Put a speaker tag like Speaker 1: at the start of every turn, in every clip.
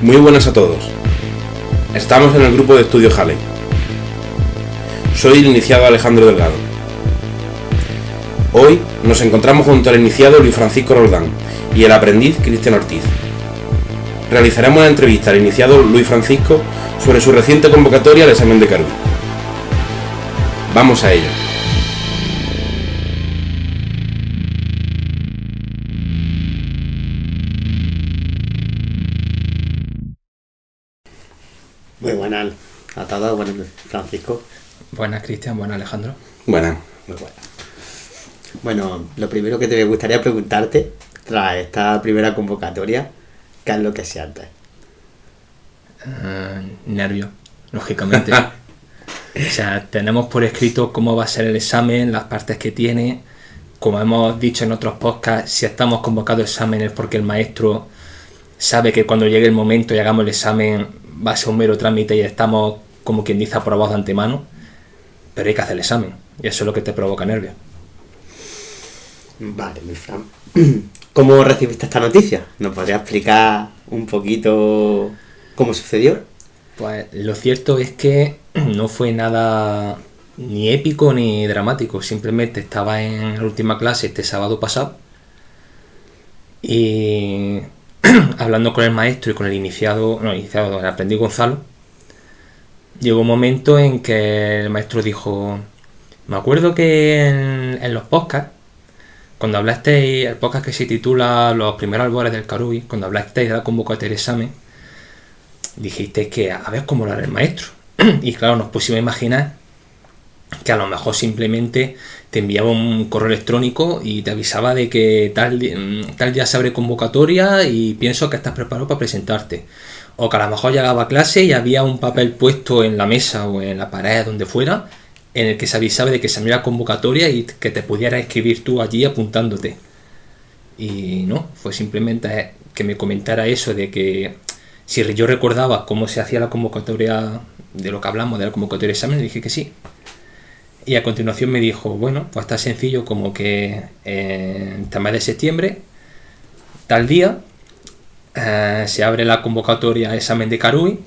Speaker 1: Muy buenas a todos. Estamos en el grupo de estudio Halley. Soy el iniciado Alejandro Delgado. Hoy nos encontramos junto al iniciado Luis Francisco Roldán y el aprendiz Cristian Ortiz. Realizaremos una entrevista al iniciado Luis Francisco sobre su reciente convocatoria al examen de Carui. Vamos a ello.
Speaker 2: Muy buenas a todos, buenas Francisco.
Speaker 3: Buenas Cristian, buenas Alejandro.
Speaker 1: Buenas.
Speaker 2: Muy buenas. Bueno, lo primero que te gustaría preguntarte, tras esta primera convocatoria, ¿qué es lo que sientes?
Speaker 3: Nervios, lógicamente. O sea, tenemos por escrito cómo va a ser el examen, las partes que tiene. Como hemos dicho en otros podcasts, si estamos convocados a examen es porque el maestro sabe que cuando llegue el momento y hagamos el examen va a ser un mero trámite y estamos, como quien dice, aprobados de antemano, pero hay que hacer el examen y eso es lo que te provoca nervios.
Speaker 2: Vale, mi Fran. ¿Cómo recibiste esta noticia? ¿Nos podrías explicar un poquito cómo sucedió?
Speaker 3: Pues lo cierto es que no fue nada ni épico ni dramático, simplemente estaba en la última clase este sábado pasado y hablando con el maestro y con el el aprendiz Gonzalo, llegó un momento en que el maestro dijo: me acuerdo que en los podcasts, cuando hablasteis, el podcast que se titula Los primeros albores del Carui, cuando hablasteis de la convocatoria del examen, dijisteis que a ver cómo lo hará el maestro. Y claro, nos pusimos a imaginar que a lo mejor simplemente te enviaba un correo electrónico y te avisaba de que tal día se abre convocatoria y pienso que estás preparado para presentarte. O que a lo mejor llegaba a clase y había un papel puesto en la mesa o en la pared, donde fuera, en el que se avisaba de que se abría convocatoria y que te pudieras escribir tú allí apuntándote. Y no, fue simplemente que me comentara eso de que si yo recordaba cómo se hacía la convocatoria, de lo que hablamos de la convocatoria de examen, le dije que sí. Y a continuación me dijo, bueno, pues está sencillo, como que en el mes de septiembre, tal día, se abre la convocatoria a examen de Carui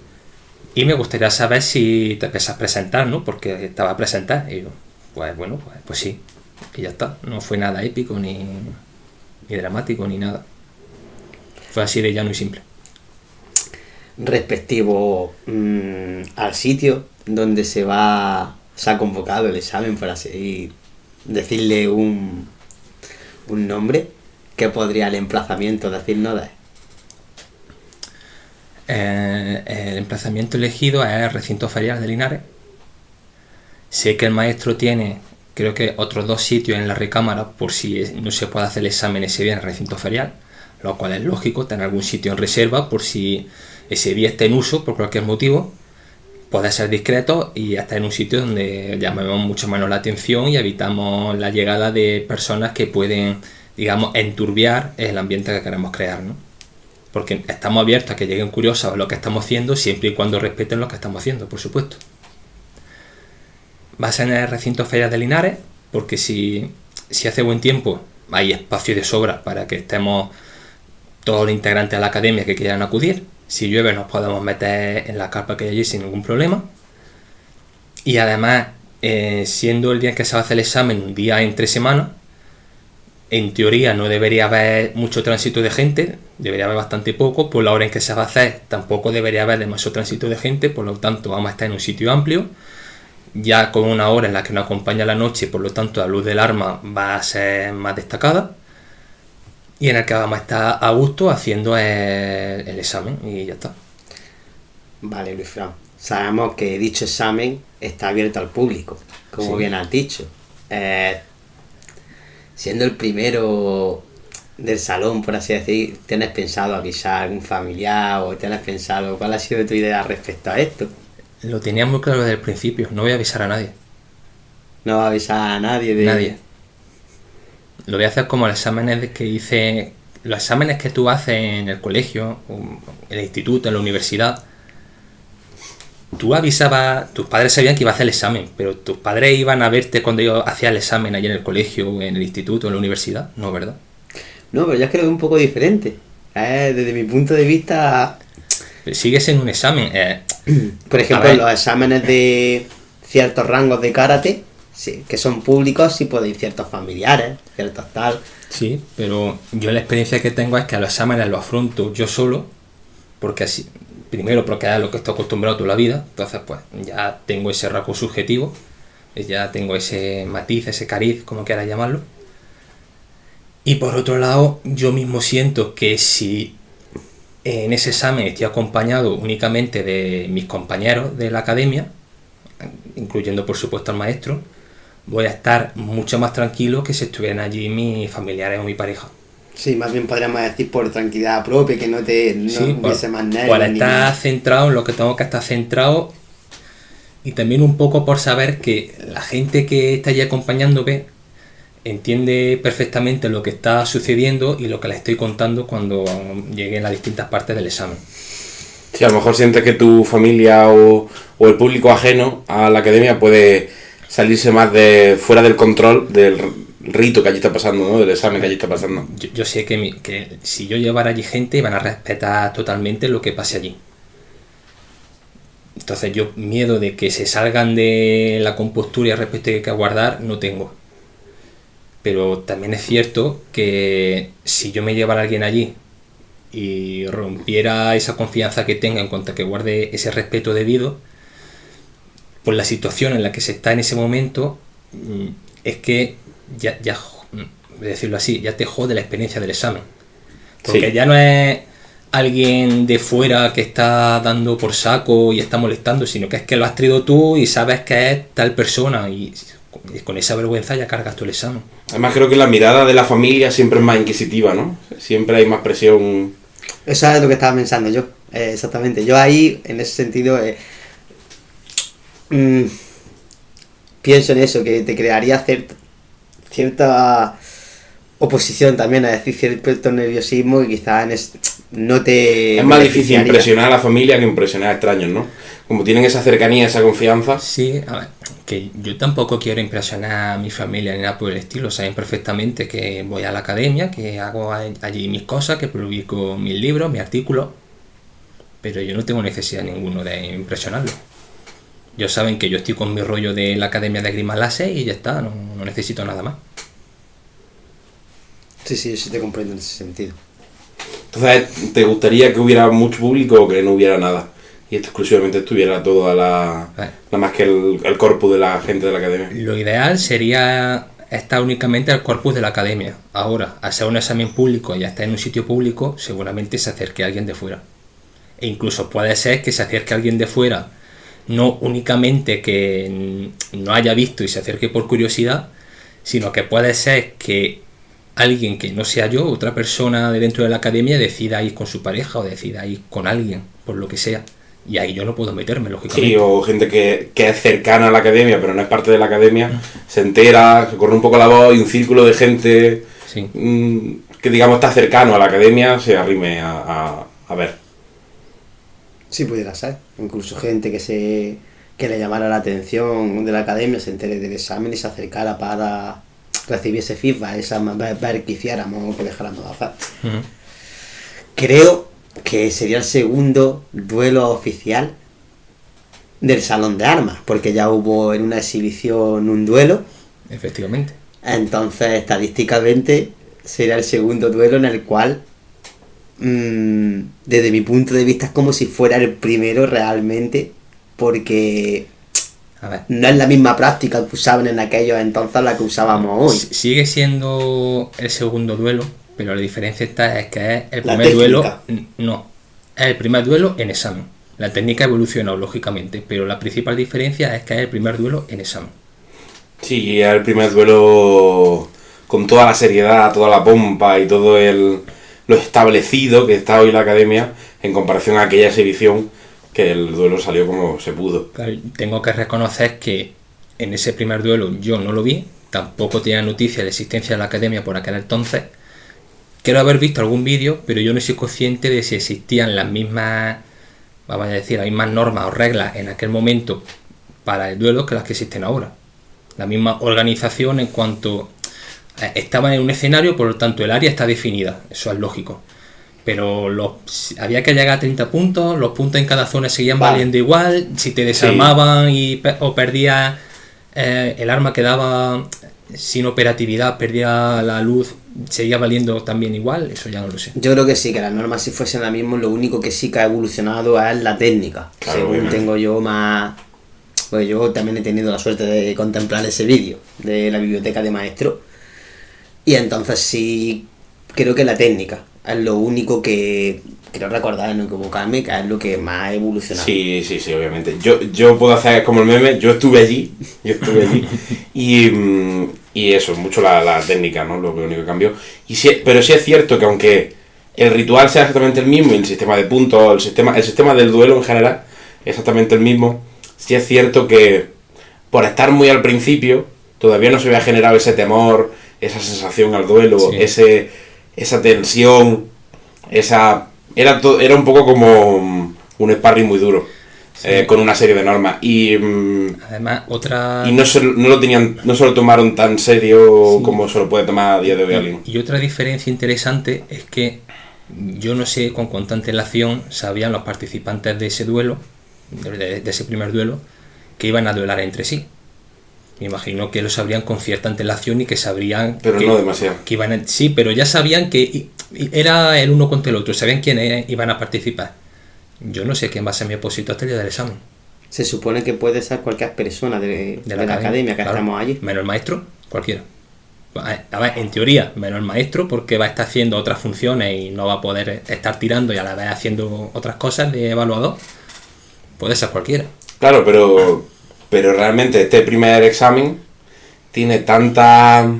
Speaker 3: y me gustaría saber si te piensas presentar, ¿no? Porque estaba a presentar. Y yo, pues bueno, pues sí. Y ya está. No fue nada épico, ni dramático, ni nada. Fue así de llano y simple.
Speaker 2: Respectivo al sitio donde se ha convocado el examen, para así decirle un nombre, ¿qué podría el emplazamiento decirnos de él?
Speaker 3: El emplazamiento elegido es el recinto ferial de Linares. Sé que el maestro tiene, creo que otros 2 sitios en la recámara por si no se puede hacer el examen ese día en el recinto ferial, lo cual es lógico, tener algún sitio en reserva por si ese día está en uso por cualquier motivo. Puede ser discreto y estar en un sitio donde llamemos mucho menos la atención y evitamos la llegada de personas que pueden, digamos, enturbiar el ambiente que queremos crear, ¿no? Porque estamos abiertos a que lleguen curiosos a lo que estamos haciendo, siempre y cuando respeten lo que estamos haciendo, por supuesto. Va a ser en el recinto ferial de Linares, porque si hace buen tiempo hay espacio de sobra para que estemos todos los integrantes de la academia que quieran acudir. Si llueve nos podemos meter en la carpa que hay allí sin ningún problema. Y además, siendo el día en que se va a hacer el examen un día entre semanas, en teoría no debería haber mucho tránsito de gente, debería haber bastante poco. Por la hora en que se va a hacer tampoco debería haber demasiado tránsito de gente, por lo tanto vamos a estar en un sitio amplio, ya con una hora en la que nos acompaña la noche, por lo tanto la luz del arma va a ser más destacada, y en el que vamos a estar a gusto haciendo el examen y ya está.
Speaker 2: Vale, Luis Fran, sabemos que dicho examen está abierto al público, como
Speaker 3: Sí.
Speaker 2: bien has dicho. Siendo el primero del salón, por así decir, ¿tienes pensado avisar a algún familiar o tienes pensado cuál ha sido tu idea respecto a esto?
Speaker 3: Lo tenía muy claro desde el principio, no voy a avisar a nadie.
Speaker 2: No va a avisar a nadie de...
Speaker 3: Nadie. Lo voy a hacer como los exámenes que hice, los exámenes que tú haces en el colegio, en el instituto, en la universidad. Tú avisabas, tus padres sabían que iba a hacer el examen, pero tus padres iban a verte cuando yo hacía el examen allí en el colegio, en el instituto, en la universidad, ¿no, verdad?
Speaker 2: No, pero yo es que lo veo un poco diferente. Desde mi punto de vista,
Speaker 3: Sigue siendo un examen.
Speaker 2: Por ejemplo, los exámenes de ciertos rangos de karate, sí, que son públicos, sí pueden ir ciertos familiares, ciertos tal.
Speaker 3: Sí, pero yo la experiencia que tengo es que a los exámenes los afronto yo solo, porque así, primero porque es lo que estoy acostumbrado toda la vida, entonces pues ya tengo ese rasgo subjetivo, ya tengo ese matiz, ese cariz, como quieras llamarlo. Y por otro lado, yo mismo siento que si en ese examen estoy acompañado únicamente de mis compañeros de la academia, incluyendo por supuesto al maestro, voy a estar mucho más tranquilo que si estuvieran allí mis familiares o mi pareja.
Speaker 2: Sí, más bien podríamos decir por tranquilidad propia, que no hubiese más nervios.
Speaker 3: Por estar centrado en lo que tengo que estar centrado, y también un poco por saber que la gente que está allí acompañándome entiende perfectamente lo que está sucediendo y lo que les estoy contando cuando lleguen a las distintas partes del examen.
Speaker 1: Sí, a lo mejor sientes que tu familia o el público ajeno a la academia puede salirse más de fuera del control del rito que allí está pasando, ¿no? Del examen que allí está pasando.
Speaker 3: Yo sé que si yo llevara allí gente van a respetar totalmente lo que pase allí. Entonces yo miedo de que se salgan de la compostura y el respeto que hay que guardar no tengo. Pero también es cierto que si yo me llevara a alguien allí y rompiera esa confianza que tenga en cuanto a que guarde ese respeto debido, por la situación en la que se está en ese momento, es que ya decirlo así, ya te jode la experiencia del examen. Porque ya no es alguien de fuera que está dando por saco y está molestando, sino que es que lo has traído tú y sabes que es tal persona, y con esa vergüenza ya cargas tú el examen.
Speaker 1: Además creo que la mirada de la familia siempre es más inquisitiva, ¿no? Siempre hay más presión.
Speaker 2: Eso es lo que estaba pensando yo, exactamente. Yo ahí, en ese sentido, pienso en eso, que te crearía cierta oposición también, a decir, cierto nerviosismo, y quizás no te...
Speaker 1: Es más difícil impresionar a la familia que impresionar a extraños, ¿no? Como tienen esa cercanía, esa confianza.
Speaker 3: Sí, a ver, que yo tampoco quiero impresionar a mi familia ni nada por el estilo. Saben perfectamente que voy a la academia, que hago allí mis cosas, que publico mis libros, mis artículos, pero yo no tengo necesidad ninguno de impresionarlos. Ellos saben que yo estoy con mi rollo de la Academia de Esgrima Láser y ya está, no necesito nada más.
Speaker 2: Sí, yo sí te comprendo en ese sentido.
Speaker 1: Entonces, ¿te gustaría que hubiera mucho público o que no hubiera nada? Y esto exclusivamente estuviera toda nada más que el corpus de la gente de la academia.
Speaker 3: Lo ideal sería estar únicamente al corpus de la academia. Ahora, al ser un examen público y estar en un sitio público, seguramente se acerque alguien de fuera. E incluso puede ser que se acerque alguien de fuera, no únicamente que no haya visto y se acerque por curiosidad, sino que puede ser que alguien que no sea yo, otra persona de dentro de la academia, decida ir con su pareja o decida ir con alguien, por lo que sea. Y ahí yo no puedo meterme, lógicamente.
Speaker 1: Sí, o gente que es cercana a la academia, pero no es parte de la academia, se entera, se corre un poco la voz y un círculo de gente que, digamos, está cercano a la academia, se arrime a ver.
Speaker 2: Sí, pudiera ser. Incluso gente que le llamara la atención de la academia, se entere del examen y se acercara para recibir ese feedback, ver qué hiciéramos o qué dejáramos de hacer. Creo que sería el segundo duelo oficial del Salón de Armas, porque ya hubo en una exhibición un duelo.
Speaker 3: Efectivamente.
Speaker 2: Entonces, estadísticamente, sería el segundo duelo en el cual, desde mi punto de vista, es como si fuera el primero realmente, porque no es la misma práctica que usaban en aquellos entonces la que usábamos hoy.
Speaker 3: Sigue siendo el segundo duelo, pero la diferencia está es que es el primer duelo. No, es el primer duelo en examen. La técnica ha evolucionado, lógicamente, pero la principal diferencia es que es el primer duelo en examen. Sí,
Speaker 1: es el primer duelo con toda la seriedad, toda la pompa y todo lo establecido que está hoy la academia en comparación a aquella exhibición que el duelo salió como se pudo.
Speaker 3: Claro, tengo que reconocer que en ese primer duelo yo no lo vi, tampoco tenía noticia de la existencia de la academia por aquel entonces. Quiero haber visto algún vídeo, pero yo no soy consciente de si existían las mismas, vamos a decir, las mismas normas o reglas en aquel momento para el duelo que las que existen ahora. La misma organización en cuanto estaban en un escenario, por lo tanto el área está definida, eso es lógico. pero había que llegar a 30 puntos, los puntos en cada zona seguían valiendo igual, si te desarmaban o perdías el arma quedaba sin operatividad, perdía la luz, seguía valiendo también igual, eso ya no lo sé.
Speaker 2: Yo creo que sí, que las normas si fuesen las mismas, lo único que sí que ha evolucionado es la técnica.
Speaker 1: Claro,
Speaker 2: según
Speaker 1: obviamente.
Speaker 2: tengo yo más... Pues yo también he tenido la suerte de contemplar ese vídeo de la biblioteca de maestro. Y entonces sí, creo que la técnica es lo único que, creo recordar, no equivocarme, que es lo que más ha evolucionado.
Speaker 1: Sí, obviamente. Yo puedo hacer como el meme, yo estuve allí y eso, mucho la técnica, ¿no? Lo único que cambió. Pero sí es cierto que aunque el ritual sea exactamente el mismo, y el sistema de puntos, el sistema del duelo en general, es exactamente el mismo, sí es cierto que por estar muy al principio, todavía no se había generado ese temor, esa sensación al duelo,
Speaker 3: Sí.
Speaker 1: esa tensión, era un poco como un sparring muy duro,
Speaker 3: Sí.
Speaker 1: con una serie de normas y
Speaker 3: Además, otra...
Speaker 1: no se lo tomaron tan serio
Speaker 3: Sí.
Speaker 1: como se lo puede tomar a día de hoy alguien.
Speaker 3: Y otra diferencia interesante es que yo no sé con cuánta antelación sabían los participantes de ese duelo, de ese primer duelo, que iban a duelar entre sí. Me imagino que lo sabrían con cierta antelación y que sabrían...
Speaker 1: Pero
Speaker 3: que,
Speaker 1: no demasiado.
Speaker 3: Que sí, pero ya sabían que era el uno contra el otro, sabían quiénes iban a participar. Yo no sé quién va a ser mi opositor hasta el día del examen.
Speaker 2: Se supone que puede ser cualquier persona de la academia que
Speaker 3: claro,
Speaker 2: estamos allí.
Speaker 3: menos el maestro, cualquiera. A ver, en teoría, menos el maestro, porque va a estar haciendo otras funciones y no va a poder estar tirando y a la vez haciendo otras cosas de evaluador. Puede ser cualquiera.
Speaker 1: Claro, pero realmente este primer examen tiene tantas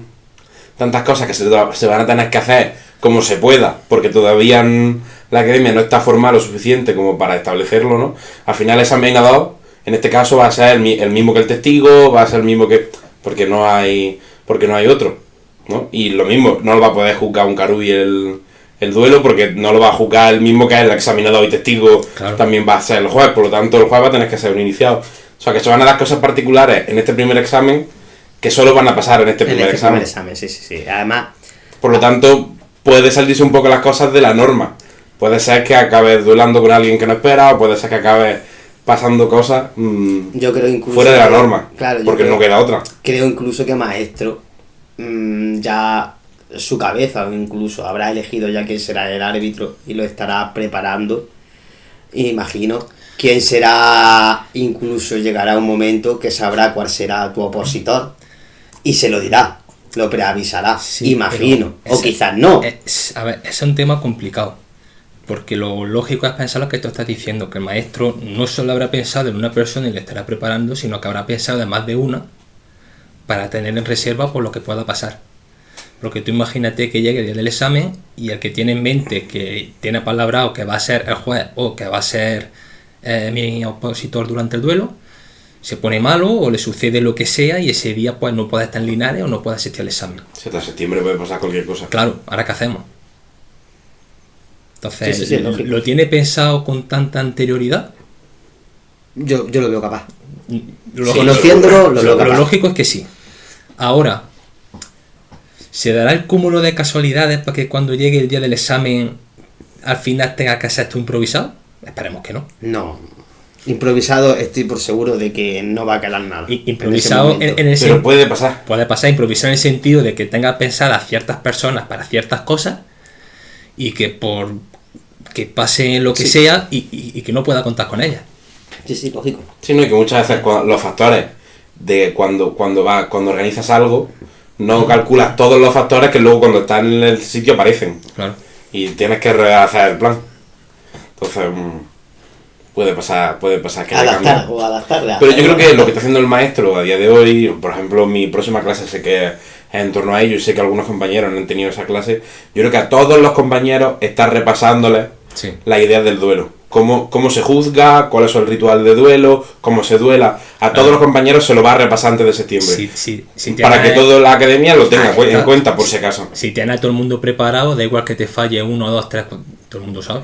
Speaker 1: cosas que se van a tener que hacer como se pueda, porque todavía la academia no está formada lo suficiente como para establecerlo, ¿no? Al final el examen A2, en este caso va a ser el mismo que el testigo, va a ser el mismo que... porque no hay otro, ¿no? Y lo mismo, no lo va a poder juzgar un Carubi el duelo, porque no lo va a juzgar el mismo que el examinador y testigo,
Speaker 3: claro.
Speaker 1: También va a ser el juez, por lo tanto el juez va a tener que ser un iniciado. O sea que se van a dar cosas particulares en este primer examen que solo van a pasar en este primer examen.
Speaker 2: Sí. Además,
Speaker 1: por lo tanto, puede salirse un poco las cosas de la norma. Puede ser que acabes duelando con alguien que no espera, o puede ser que acabes pasando cosas
Speaker 2: yo creo incluso
Speaker 1: fuera de la norma,
Speaker 2: claro,
Speaker 1: porque no queda otra.
Speaker 2: Creo incluso que maestro ya su cabeza incluso habrá elegido ya quién será el árbitro y lo estará preparando. Imagino quién será, incluso llegará un momento que sabrá cuál será tu opositor y se lo dirá, lo preavisará,
Speaker 3: Sí,
Speaker 2: imagino,
Speaker 3: pero
Speaker 2: o quizás no.
Speaker 3: A ver, es un tema complicado, porque lo lógico es pensar lo que tú estás diciendo, que el maestro no solo habrá pensado en una persona y le estará preparando, sino que habrá pensado en más de una para tener en reserva por lo que pueda pasar. Porque tú imagínate que llegue el día del examen y el que tiene en mente que tiene palabrado que va a ser el juez o que va a ser mi opositor durante el duelo, se pone malo o le sucede lo que sea y ese día pues no puede estar en Linares o no puede asistir al examen.
Speaker 1: Hasta septiembre puede pasar cualquier cosa.
Speaker 3: Claro, ¿ahora qué hacemos? Entonces,
Speaker 2: Sí, lógico.
Speaker 3: ¿lo tiene pensado con tanta anterioridad?
Speaker 2: Yo lo veo capaz.
Speaker 3: Conociéndolo,
Speaker 2: lo veo capaz.
Speaker 3: Lo lógico es que sí. Ahora, ¿se dará el cúmulo de casualidades para que cuando llegue el día del examen al final tenga que hacer esto improvisado? Esperemos que no.
Speaker 2: No. Improvisado estoy por seguro de que no va a calar nada.
Speaker 3: Improvisado en el
Speaker 1: Pero puede pasar.
Speaker 3: Puede pasar improvisado en el sentido de que tenga pensadas ciertas personas para ciertas cosas y que por que pase lo que sea y que no pueda contar con ellas.
Speaker 2: Sí, lógico.
Speaker 1: Sí, no, y que muchas veces los factores de cuando organizas algo, no calculas todos los factores que luego cuando estás en el sitio aparecen.
Speaker 3: Claro.
Speaker 1: Y tienes que rehacer el plan. Entonces, puede pasar que haya cambiado.
Speaker 2: Adaptarle.
Speaker 1: Pero yo creo que lo que está haciendo el maestro a día de hoy, por ejemplo, mi próxima clase sé que es en torno a ello y sé que algunos compañeros no han tenido esa clase. Yo creo que a todos los compañeros está repasándoles la idea del duelo. Cómo se juzga, cuál es el ritual de duelo, cómo se duela. A todos los compañeros se lo va a repasar antes de septiembre. Para que toda la academia lo tenga en cuenta por si acaso.
Speaker 3: Si tienes a todo el mundo preparado, da igual que te falle 1, 2, 3, todo el mundo sabe.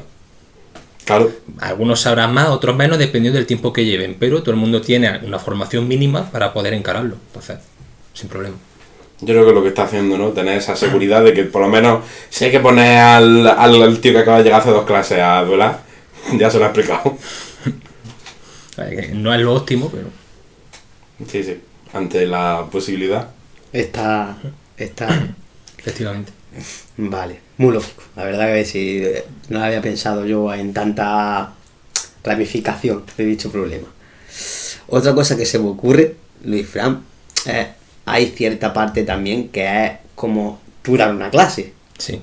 Speaker 1: Claro.
Speaker 3: Algunos sabrán más, otros menos, dependiendo del tiempo que lleven, pero todo el mundo tiene una formación mínima para poder encararlo. Entonces, sin problema.
Speaker 1: Yo creo que es lo que está haciendo, ¿no? Tener esa seguridad de que por lo menos si hay que poner al tío que acaba de llegar hace 2 clases a duelar, ya se lo ha explicado.
Speaker 3: No es lo óptimo, pero...
Speaker 1: Sí, ante la posibilidad.
Speaker 2: Está...
Speaker 3: Efectivamente.
Speaker 2: Vale, muy lógico. La verdad que sí, no había pensado yo en tanta ramificación de dicho problema. Otra cosa que se me ocurre, Luis Fran, hay cierta parte también que es como tú dar una clase.
Speaker 3: Sí.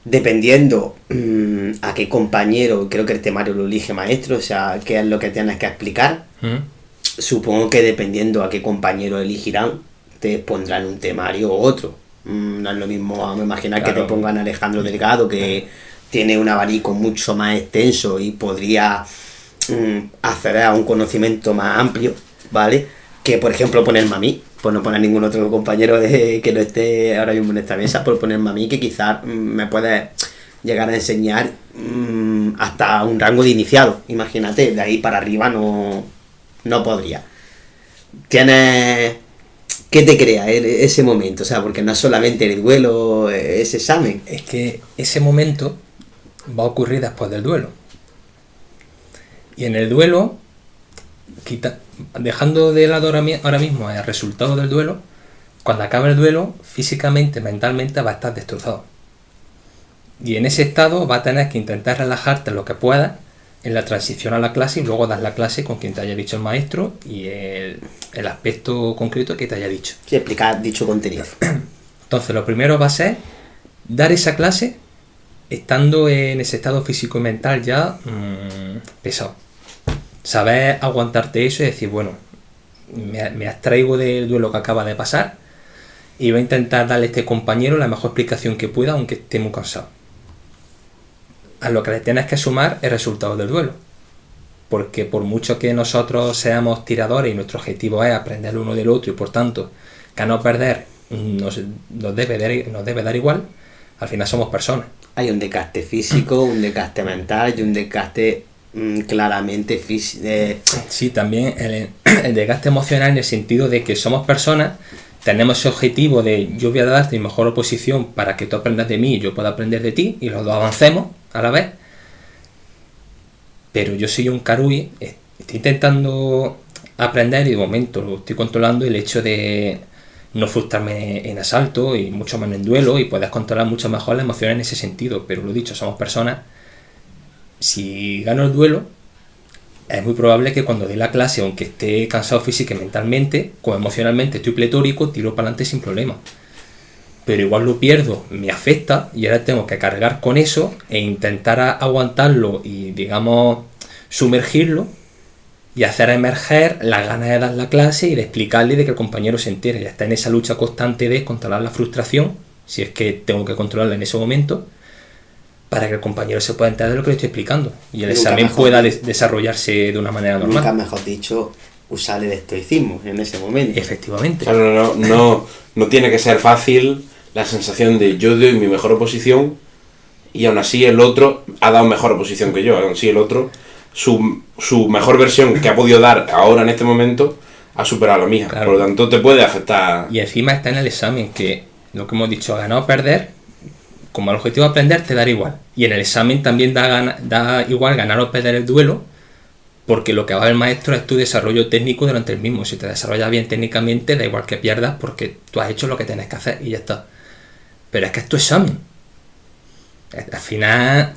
Speaker 2: Dependiendo a qué compañero, creo que el temario lo elige maestro, o sea, qué es lo que tienes que explicar. Supongo que dependiendo a qué compañero elegirán, te pondrán un temario u otro. No es lo mismo, me imagino, claro, que te pongan a Alejandro Delgado, que tiene un abanico mucho más extenso y podría acceder a un conocimiento más amplio, ¿vale? Que, por ejemplo, ponerme a mí, por no poner ningún otro compañero que no esté ahora mismo en esta mesa, por ponerme a mí, que quizás me puede llegar a enseñar hasta un rango de iniciado. Imagínate, de ahí para arriba no podría. Tienes... ¿Qué te crea ese momento? O sea, porque no es solamente el duelo, ese examen.
Speaker 3: Es que ese momento va a ocurrir después del duelo. Y en el duelo, dejando de lado ahora mismo el resultado del duelo, cuando acabe el duelo, físicamente, mentalmente va a estar destrozado. Y en ese estado va a tener que intentar relajarte lo que puedas en la transición a la clase y luego dar la clase con quien te haya dicho el maestro y el aspecto concreto que te haya dicho.
Speaker 2: Sí, explicar dicho contenido.
Speaker 3: Entonces, lo primero va a ser dar esa clase estando en ese estado físico y mental ya pesado. Saber aguantarte eso y decir, bueno, me abstraigo del duelo que acaba de pasar y voy a intentar darle a este compañero la mejor explicación que pueda, aunque esté muy cansado. A lo que le tienes que sumar el resultado del duelo. Porque por mucho que nosotros seamos tiradores y nuestro objetivo es aprender el uno del otro y por tanto ganar o perder nos debe dar igual, al final somos personas.
Speaker 2: Hay un desgaste físico, un desgaste mental y un desgaste claramente físico.
Speaker 3: Sí, también el desgaste emocional en el sentido de que somos personas, tenemos ese objetivo de yo voy a darte mi mejor oposición para que tú aprendas de mí y yo pueda aprender de ti y los dos avancemos a la vez. Pero yo soy un Karui, estoy intentando aprender y de momento lo estoy controlando, el hecho de no frustrarme en asalto y mucho menos en duelo, y puedes controlar mucho mejor las emociones en ese sentido. Pero lo dicho, somos personas. Si gano el duelo, es muy probable que cuando dé la clase, aunque esté cansado física y mentalmente, como emocionalmente estoy pletórico, tiro para adelante sin problema. Pero igual lo pierdo, me afecta y ahora tengo que cargar con eso e intentar aguantarlo y, digamos, sumergirlo y hacer emerger las ganas de dar la clase y de explicarle y de que el compañero se entere. Ya está en esa lucha constante de controlar la frustración, si es que tengo que controlarla en ese momento, para que el compañero se pueda enterar de lo que le estoy explicando y el examen pueda desarrollarse de una manera normal.
Speaker 2: Nunca mejor dicho, usar el estoicismo en ese momento.
Speaker 3: Efectivamente.
Speaker 1: Claro, no tiene que ser fácil la sensación de yo doy mi mejor oposición y aún así el otro ha dado mejor oposición que yo, aún así el otro su mejor versión que ha podido dar ahora en este momento ha superado la mía, claro. Por lo tanto te puede afectar.
Speaker 3: Y encima está en el examen que lo que hemos dicho, ganar o perder, como el objetivo de aprender te da igual, y en el examen también da igual ganar o perder el duelo, porque lo que va a ver el maestro es tu desarrollo técnico durante el mismo. Si te desarrollas bien técnicamente, da igual que pierdas porque tú has hecho lo que tienes que hacer y ya está. Pero es que es tu examen. Al final...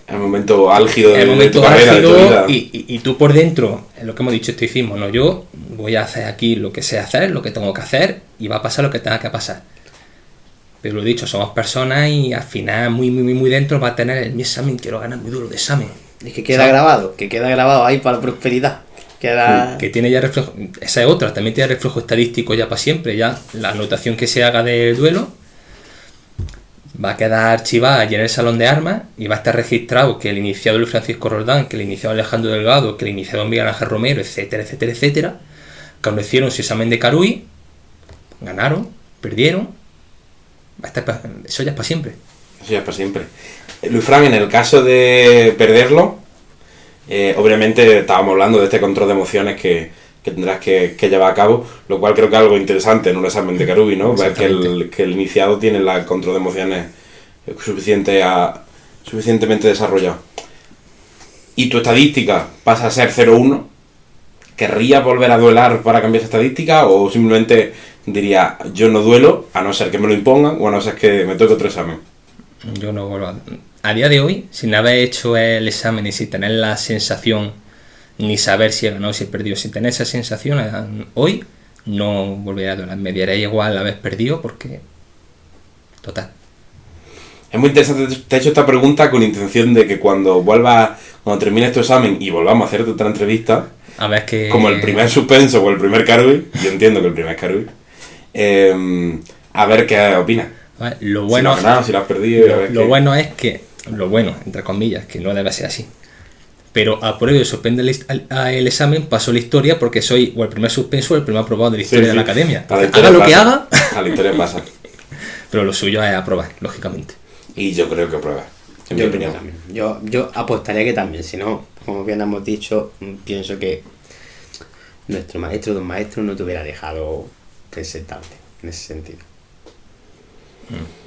Speaker 1: El momento álgido
Speaker 3: de
Speaker 1: tu carrera, de tu vida.
Speaker 3: Y tú por dentro, es lo que hemos dicho, estoicismo, ¿no? Yo voy a hacer aquí lo que sé hacer, lo que tengo que hacer, y va a pasar lo que tenga que pasar. Pero lo dicho, somos personas y al final muy dentro va a tener mi examen, quiero ganar muy duro de examen.
Speaker 2: Es que queda grabado ahí para la prosperidad.
Speaker 3: Que tiene ya reflejo, esa es otra, también tiene reflejo estadístico ya para siempre, ya la anotación que se haga del duelo va a quedar archivada allí en el salón de armas y va a estar registrado que el iniciado Luis Francisco Roldán, que el iniciado Alejandro Delgado, que el iniciado Miguel Ángel Romero, etcétera, cuando hicieron su examen de Karui, ganaron, perdieron, va a estar eso ya es para siempre.
Speaker 1: Eso ya es para siempre. Luis Fran, en el caso de perderlo, obviamente estábamos hablando de este control de emociones que que tendrás que llevar a cabo, lo cual creo que es algo interesante en un examen de Karubi, ¿no? Ver que el iniciado tiene el control de emociones suficientemente desarrollado. Y tu estadística pasa a ser 0-1. ¿Querrías volver a duelar para cambiar esa estadística? ¿O simplemente diría, yo no duelo, a no ser que me lo impongan, o a no ser que me toque otro examen?
Speaker 3: Yo no vuelvo a día de hoy, sin haber hecho el examen y sin tener la sensación, ni saber si he ganado o si he perdido, sin tener esa sensación, hoy no volveré a duelar. Me diera igual haber perdido porque... Total.
Speaker 1: Es muy interesante, te he hecho esta pregunta con intención de que cuando termines tu examen y volvamos a hacerte otra entrevista,
Speaker 3: a ver que...
Speaker 1: como el primer suspenso o el primer Karubi, yo entiendo que el primer Karubi, a ver qué opinas.
Speaker 3: Vale, lo bueno,
Speaker 1: si lo has ganado, si lo has perdido.
Speaker 3: Bueno es que, entre comillas, que no debe ser así. Pero apruebo y suspende el examen, paso la historia porque soy o el primer suspenso o el primer aprobado de la historia de la academia. Haga lo que haga.
Speaker 1: A la historia pasa.
Speaker 3: Pero lo suyo es aprobar, lógicamente.
Speaker 1: Y yo creo que apruebas.
Speaker 2: Yo creo también. Yo apostaría que también, si no, como bien hemos dicho, pienso que nuestro maestro, don maestro, no te hubiera dejado presentarte en ese sentido.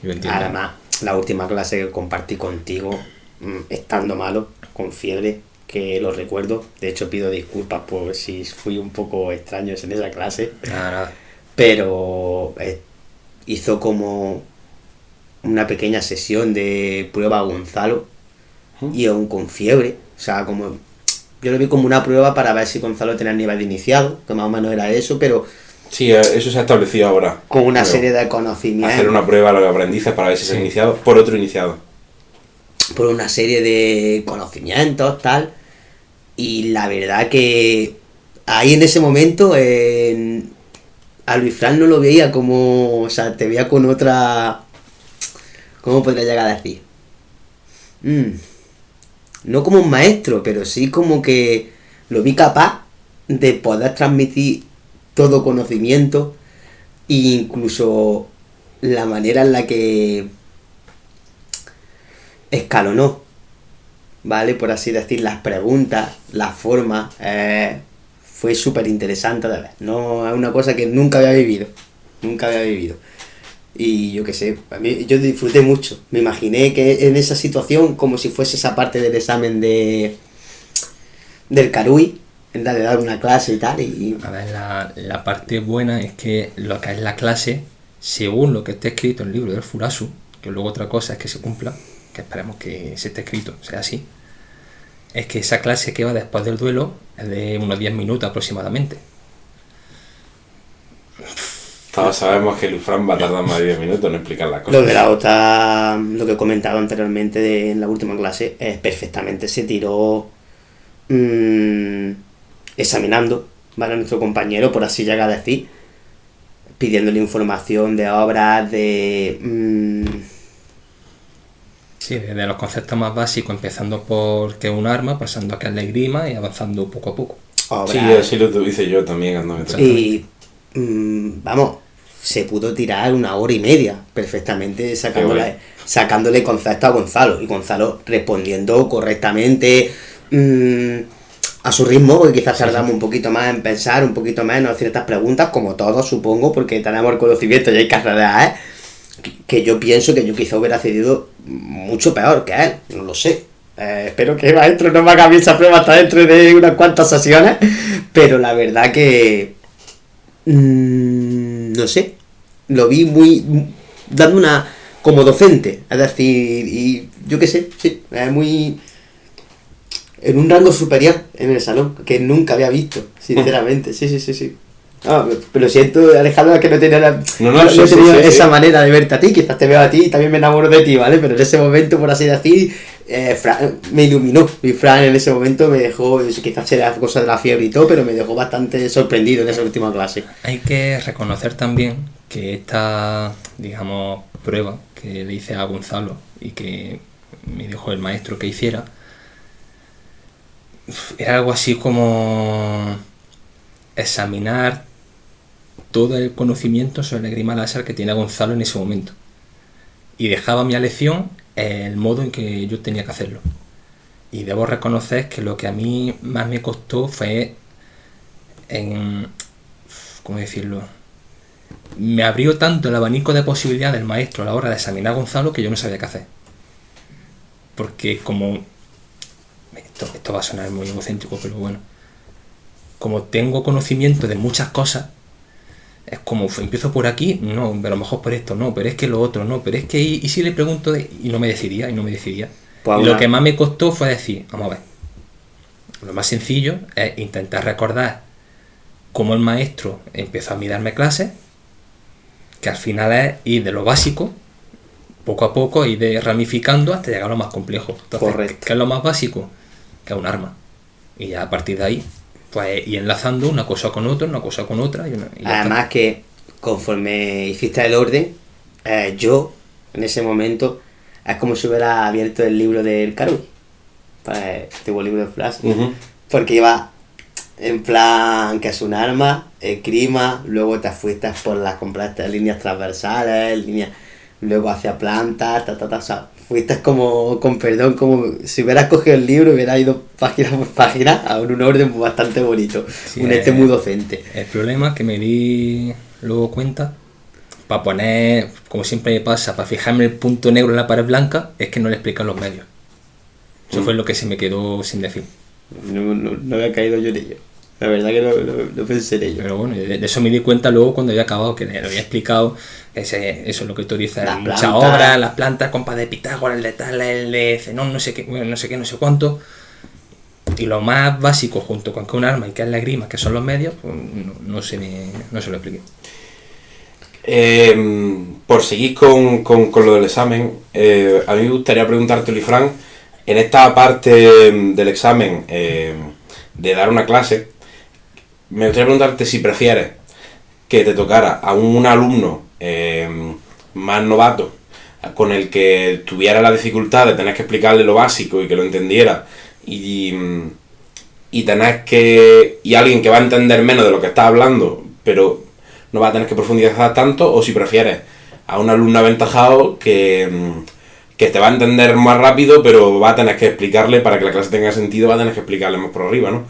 Speaker 3: Yo entiendo.
Speaker 2: Además, la última clase que compartí contigo, estando malo, con fiebre, que lo recuerdo. De hecho, pido disculpas por si fui un poco extraño en esa clase.
Speaker 3: Nada.
Speaker 2: Pero hizo como una pequeña sesión de prueba a Gonzalo y aún con fiebre. O sea, como yo lo vi como una prueba para ver si Gonzalo tenía el nivel de iniciado, que más o menos era eso, pero...
Speaker 1: Sí, eso se ha establecido ahora.
Speaker 2: Con una serie de conocimientos.
Speaker 1: Hacer una prueba a los aprendices para ver si es iniciado por otro iniciado.
Speaker 2: Por una serie de conocimientos, tal. Y la verdad que ahí en ese momento a Luis Fran no lo veía como... O sea, te veía con otra... ¿Cómo podría llegar a decir? No como un maestro, pero sí como que lo vi capaz de poder transmitir todo conocimiento e incluso la manera en la que escalonó, ¿vale? Por así decir, las preguntas, las formas, fue súper interesante de ver. No es una cosa que nunca había vivido. Y yo qué sé, a mí, yo disfruté mucho. Me imaginé que en esa situación, como si fuese esa parte del examen del Karubi, en de dar una clase y tal.
Speaker 3: A ver, la parte buena es que lo que es la clase, según lo que esté escrito en el libro del Furasu, que luego otra cosa es que se cumpla, que esperemos que se esté escrito, sea así, es que esa clase que va después del duelo es de unos 10 minutos aproximadamente.
Speaker 1: Todos sabemos que Lufran va a tardar más de 10 minutos en explicar las cosas.
Speaker 2: Lo de la otra, lo que he comentado anteriormente en la última clase, perfectamente se tiró examinando, ¿vale? A nuestro compañero, por así llegar a decir, pidiéndole información de obras, de...
Speaker 3: Sí, desde los conceptos más básicos, empezando por qué es un arma, pasando a qué es la esgrima y avanzando poco a poco.
Speaker 1: Obras. Sí, así lo hice yo también.
Speaker 2: Y, vamos, se pudo tirar 1 hora y media perfectamente sacándole conceptos a Gonzalo, y Gonzalo respondiendo correctamente, a su ritmo, porque quizás tardamos un poquito más en pensar, un poquito menos en ciertas preguntas, como todos supongo, porque tenemos el conocimiento y hay carreras, que yo pienso que yo quizá hubiera cedido mucho peor que él, no lo sé. Espero que el maestro no me haga bien esa prueba hasta dentro de unas cuantas sesiones, pero la verdad que no sé, lo vi muy dando una como docente, es decir, y yo qué sé, sí, muy en un rango superior en el salón, que nunca había visto, sinceramente. Sí. Pero siento, Alejandro, que no tenía esa manera de verte a ti. Quizás te veo a ti y también me enamoro de ti, ¿vale? Pero en ese momento, por así decir, Fran me iluminó. Y Fran en ese momento me dejó, quizás era cosa de la fiebre y todo, pero me dejó bastante sorprendido en esa última clase.
Speaker 3: Hay que reconocer también que esta, digamos, prueba que le hice a Gonzalo y que me dijo el maestro que hiciera, era algo así como examinar todo el conocimiento sobre la esgrima láser que tiene Gonzalo en ese momento, y dejaba mi lección el modo en que yo tenía que hacerlo. Y debo reconocer que lo que a mí más me costó fue ¿cómo decirlo? Me abrió tanto el abanico de posibilidades del maestro a la hora de examinar a Gonzalo que yo no sabía qué hacer. Porque como... Esto va a sonar muy egocéntrico, pero bueno. Como tengo conocimiento de muchas cosas, es como, empiezo por aquí, no, pero a lo mejor por esto, no, pero es que lo otro, no, pero es que... Y si le pregunto, y no me decidía. Pues y lo que más me costó fue decir, vamos a ver, lo más sencillo es intentar recordar cómo el maestro empezó a darme clases, que al final es ir de lo básico, poco a poco, ir ramificando hasta llegar a lo más complejo. Entonces,
Speaker 2: correcto.
Speaker 3: ¿qué es lo más básico? Que es un arma. Y ya a partir de ahí, pues ir enlazando una cosa con otra, y
Speaker 2: además que conforme hiciste el orden, yo en ese momento es como si hubiera abierto el libro del Caru, pues tipo libro de Flash, porque iba en plan que es un arma, esgrima, luego te fuiste por las completas líneas transversales, luego hacia plantas, o sea, fuiste como, con perdón, como si hubieras cogido el libro y hubieras ido página por página a un orden bastante bonito, sí, muy docente.
Speaker 3: El problema que me di luego cuenta, para poner, como siempre me pasa, para fijarme el punto negro en la pared blanca, es que no le explican los medios. Eso fue lo que se me quedó sin decir.
Speaker 2: No había caído yo en ello. La verdad que no pensé en ello.
Speaker 3: Pero bueno, de eso me di cuenta luego cuando había acabado, que le había explicado eso es lo que tú dices, muchas obras, las plantas, compas de Pitágoras, el de tal, el de Zenón, no sé qué, no sé cuánto. Y lo más básico, junto con que un arma y que es la esgrima, que son los medios, pues no se lo expliqué.
Speaker 1: Por seguir con lo del examen, a mí me gustaría preguntarte, Olifran, en esta parte del examen de dar una clase, me gustaría preguntarte si prefieres que te tocara a un alumno más novato, con el que tuviera la dificultad de tener que explicarle lo básico y que lo entendiera, y alguien que va a entender menos de lo que está hablando, pero no va a tener que profundizar tanto, o si prefieres a un alumno aventajado que te va a entender más rápido, pero va a tener que explicarle, para que la clase tenga sentido, va a tener que explicarle más por arriba, ¿no?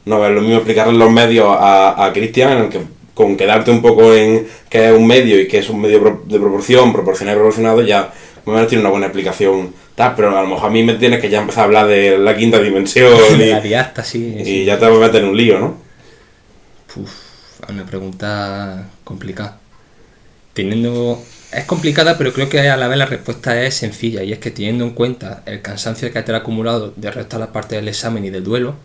Speaker 1: No es lo mismo explicarle los medios a Cristian, en el que con quedarte un poco en que es un medio y que es un medio de proporción, proporcional y proporcionado, ya me tiene una buena explicación, pero a lo mejor a mí me tienes que ya empezar a hablar de la quinta dimensión
Speaker 3: de la diástasis,
Speaker 1: y ya te vas a meter en un lío, ¿no?
Speaker 3: Una pregunta complicada. Es complicada, pero creo que a la vez la respuesta es sencilla, y es que teniendo en cuenta el cansancio que te ha acumulado del resto de la parte del examen y del duelo,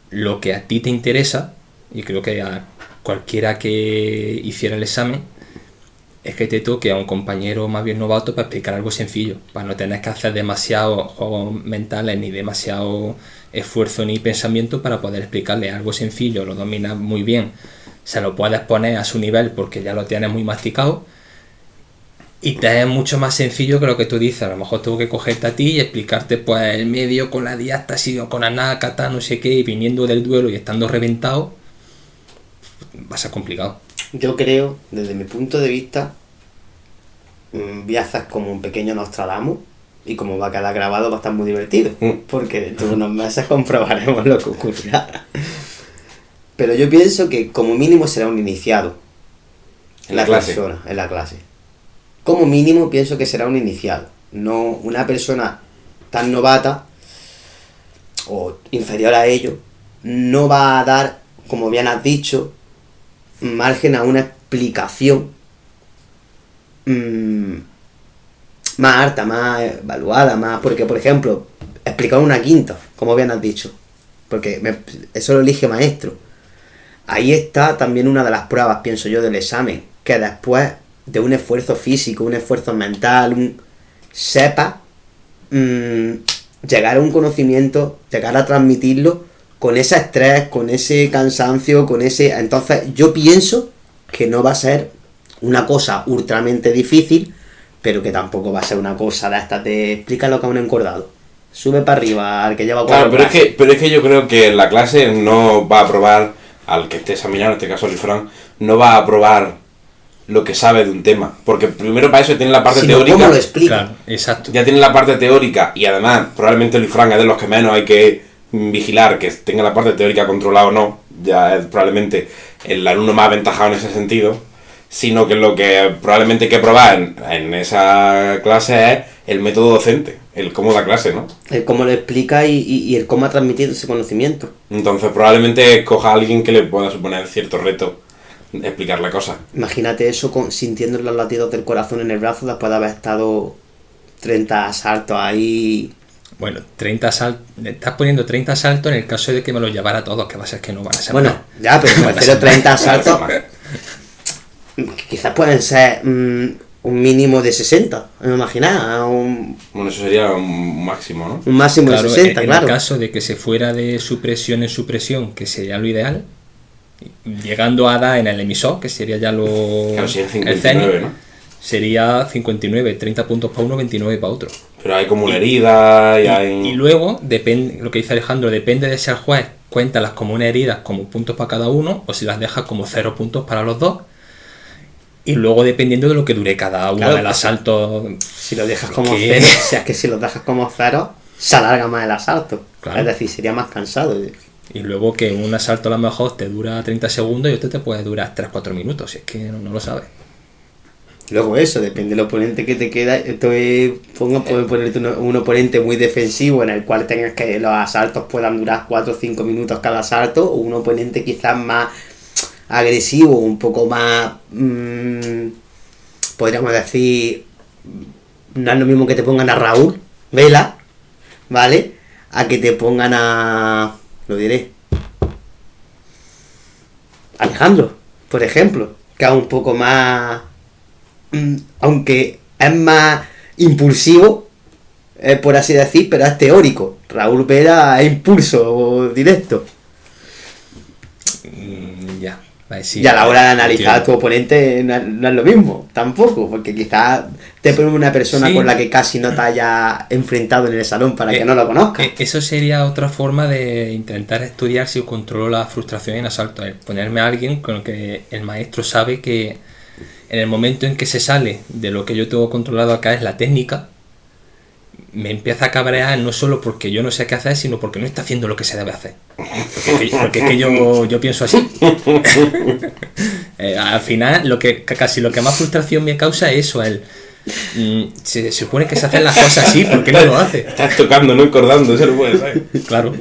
Speaker 3: lo que a ti te interesa, y creo que a cualquiera que hiciera el examen, es que te toque a un compañero más bien novato para explicar algo sencillo, para no tener que hacer demasiados juegos mentales ni demasiado esfuerzo ni pensamiento para poder explicarle algo sencillo. Lo dominas muy bien, se lo puedes poner a su nivel porque ya lo tienes muy masticado, y te es mucho más sencillo que lo que tú dices. A lo mejor tengo que cogerte a ti y explicarte pues el medio con la diástasis o con anácata, no sé qué, y viniendo del duelo y estando reventado, va a ser complicado.
Speaker 2: Yo creo, desde mi punto de vista, voy a hacer como un pequeño Nostradamus, y como va a quedar grabado va a estar muy divertido, porque dentro de unos meses comprobaremos lo que ocurrirá. Pero yo pienso que como mínimo será un iniciado en la clase. Como mínimo pienso que será un iniciado, no una persona tan novata o inferior a ello, no va a dar, como bien has dicho, margen a una explicación más harta, más evaluada, más, porque por ejemplo, explicar una quinta, como bien has dicho, porque eso lo elige maestro. Ahí está también una de las pruebas, pienso yo, del examen, que después de un esfuerzo físico, un esfuerzo mental, sepa llegar a un conocimiento, llegar a transmitirlo con ese estrés, con ese cansancio, entonces yo pienso que no va a ser una cosa ultramente difícil, pero que tampoco va a ser una cosa de estas de explica lo que a un encordado. Sube para arriba al que lleva cuatro.
Speaker 1: Claro, pero es que yo creo que la clase no va a probar, al que esté examinando, en este caso Olifran, no va a probar lo que sabe de un tema, porque primero para eso tiene la parte teórica.
Speaker 2: ¿Cómo lo explica?
Speaker 3: Claro, exacto.
Speaker 1: Ya tiene la parte teórica, y además probablemente Olifran es de los que menos hay que vigilar que tenga la parte teórica controlada o no, ya es probablemente el alumno más aventajado en ese sentido, sino que lo que probablemente hay que probar en esa clase es el método docente, el cómo da clase, ¿no?
Speaker 2: El cómo lo explica y el cómo ha transmitido ese conocimiento.
Speaker 1: Entonces probablemente escoja a alguien que le pueda suponer cierto reto explicar la cosa.
Speaker 2: Imagínate eso sintiendo los latidos del corazón en el brazo después de haber estado 30 asaltos ahí.
Speaker 3: Bueno, 30 asaltos. Estás poniendo 30 asaltos en el caso de que me los llevara todos, que va a ser que no van a ser
Speaker 2: bueno,
Speaker 3: más.
Speaker 2: Ya, pero me refiero a 30 asaltos. Quizás pueden ser un mínimo de 60, no me imaginas.
Speaker 1: Bueno, eso sería un máximo, ¿no?
Speaker 2: Un máximo de 60,
Speaker 3: en
Speaker 2: claro.
Speaker 3: el caso de que se fuera de supresión en supresión, que sería lo ideal, llegando a dar en el emisor, que sería ya lo...
Speaker 1: Claro, sería
Speaker 3: el
Speaker 1: 59,
Speaker 3: cenit,
Speaker 1: ¿no?
Speaker 3: Sería 59, 30 puntos para uno, 29 para otro.
Speaker 1: Pero hay como una herida y hay...
Speaker 3: Y luego, depende, lo que dice Alejandro, depende de si el juez cuéntalas como una herida, como puntos para cada uno, o si las deja como 0 puntos para los dos. Y luego dependiendo de lo que dure cada uno
Speaker 2: Claro,
Speaker 3: del asalto.
Speaker 2: Si lo dejas como
Speaker 3: ¿Qué?
Speaker 2: 0, o sea, es que si lo dejas como 0, se alarga más el asalto.
Speaker 3: Claro.
Speaker 2: Es decir, sería más cansado.
Speaker 3: Y luego que un asalto a lo mejor te dura 30 segundos y otro te puede durar 3-4 minutos, si es que no lo sabes.
Speaker 2: Luego eso, depende del oponente que te queda. Entonces, puede ponerte un oponente muy defensivo en el cual tengas que los asaltos puedan durar 4 o 5 minutos cada asalto, o un oponente quizás más agresivo, un poco más, podríamos decir, no es lo mismo que te pongan a Raúl Vela, ¿vale? A que te pongan a, lo diré, Alejandro, por ejemplo, que es un poco más, aunque es más impulsivo, por así decir, pero es teórico. Raúl Vela es impulso directo.
Speaker 3: Ya. Vale, sí,
Speaker 2: y a la hora de analizar
Speaker 3: entiendo.
Speaker 2: a tu oponente no es lo mismo, tampoco, porque quizás te pone una persona
Speaker 3: Sí.
Speaker 2: con la que casi no te haya enfrentado en el salón para que no lo conozcas.
Speaker 3: Eso sería otra forma de intentar estudiar si controlo la frustración en asalto. Ponerme a alguien con el que el maestro sabe que en el momento en que se sale de lo que yo tengo controlado acá es la técnica, me empieza a cabrear no solo porque yo no sé qué hacer, sino porque no está haciendo lo que se debe hacer. Porque es que yo pienso así. Al final, casi lo que más frustración me causa es eso, se supone que se hacen las cosas así, ¿por qué no lo hace?
Speaker 1: Estás tocando, no encordando, eso lo puedes saber.
Speaker 3: Claro,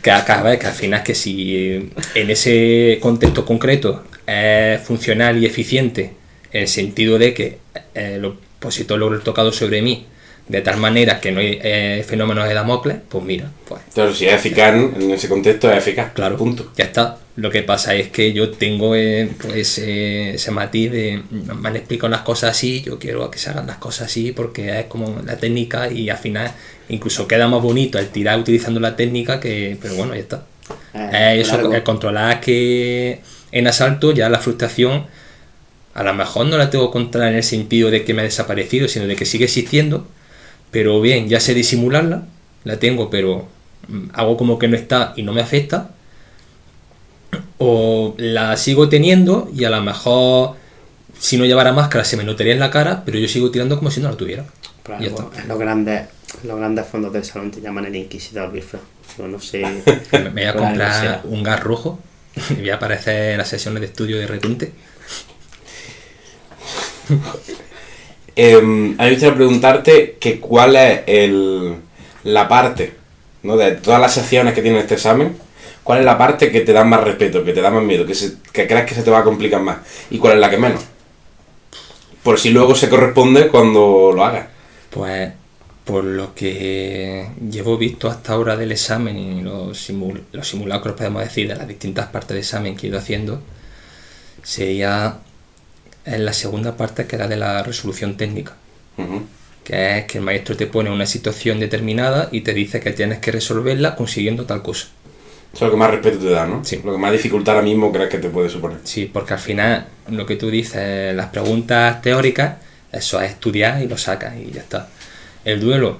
Speaker 3: que al final es que si en ese contexto concreto es funcional y eficiente, en el sentido de que el opositor logra el tocado sobre mí, de tal manera que no hay fenómenos de Damocles, pues mira, pues...
Speaker 1: Claro, si es eficaz en ese contexto, es eficaz.
Speaker 3: Claro,
Speaker 1: punto.
Speaker 3: Ya está. Lo que pasa es que yo tengo pues ese matiz de me han explicado las cosas así, yo quiero que se hagan las cosas así porque es como la técnica y al final incluso queda más bonito el tirar utilizando la técnica que... Pero bueno, ya está. Eso,
Speaker 2: claro.
Speaker 3: el controlar que en asalto ya la frustración a lo mejor no la tengo que controlar en el sentido de que me ha desaparecido, sino de que sigue existiendo. Pero bien, ya sé disimularla, la tengo, pero hago como que no está y no me afecta. O la sigo teniendo y a lo mejor si no llevara máscara se me notaría en la cara, pero yo sigo tirando como si no la tuviera.
Speaker 2: Pero
Speaker 3: Ya
Speaker 2: algo,
Speaker 3: está.
Speaker 2: en los grandes fondos del salón te llaman el inquisidor, Wilfred. Yo no sé.
Speaker 3: Me voy a
Speaker 2: Claro,
Speaker 3: comprar
Speaker 2: sí.
Speaker 3: un gas rojo y voy a aparecer en las sesiones de estudio de repente.
Speaker 1: A mí me gustaría preguntarte que cuál es la parte, ¿no? De todas las secciones que tiene este examen, cuál es la parte que te da más respeto, que te da más miedo, que crees que se te va a complicar más, y cuál es la que menos. Por si luego se corresponde cuando lo hagas.
Speaker 3: Pues por lo que llevo visto hasta ahora del examen y los simulacros, podemos decir, de las distintas partes del examen que he ido haciendo, sería en la segunda parte, que era de la resolución técnica.
Speaker 1: Uh-huh.
Speaker 3: Que es que el maestro te pone una situación determinada y te dice que tienes que resolverla consiguiendo tal cosa.
Speaker 1: Eso es lo que más respeto te da, ¿no?
Speaker 3: Sí.
Speaker 1: Lo que más dificultad ahora mismo crees que te puede suponer.
Speaker 3: Sí, porque al final lo que tú dices, las preguntas teóricas, eso es estudiar y lo sacas y ya está. El duelo,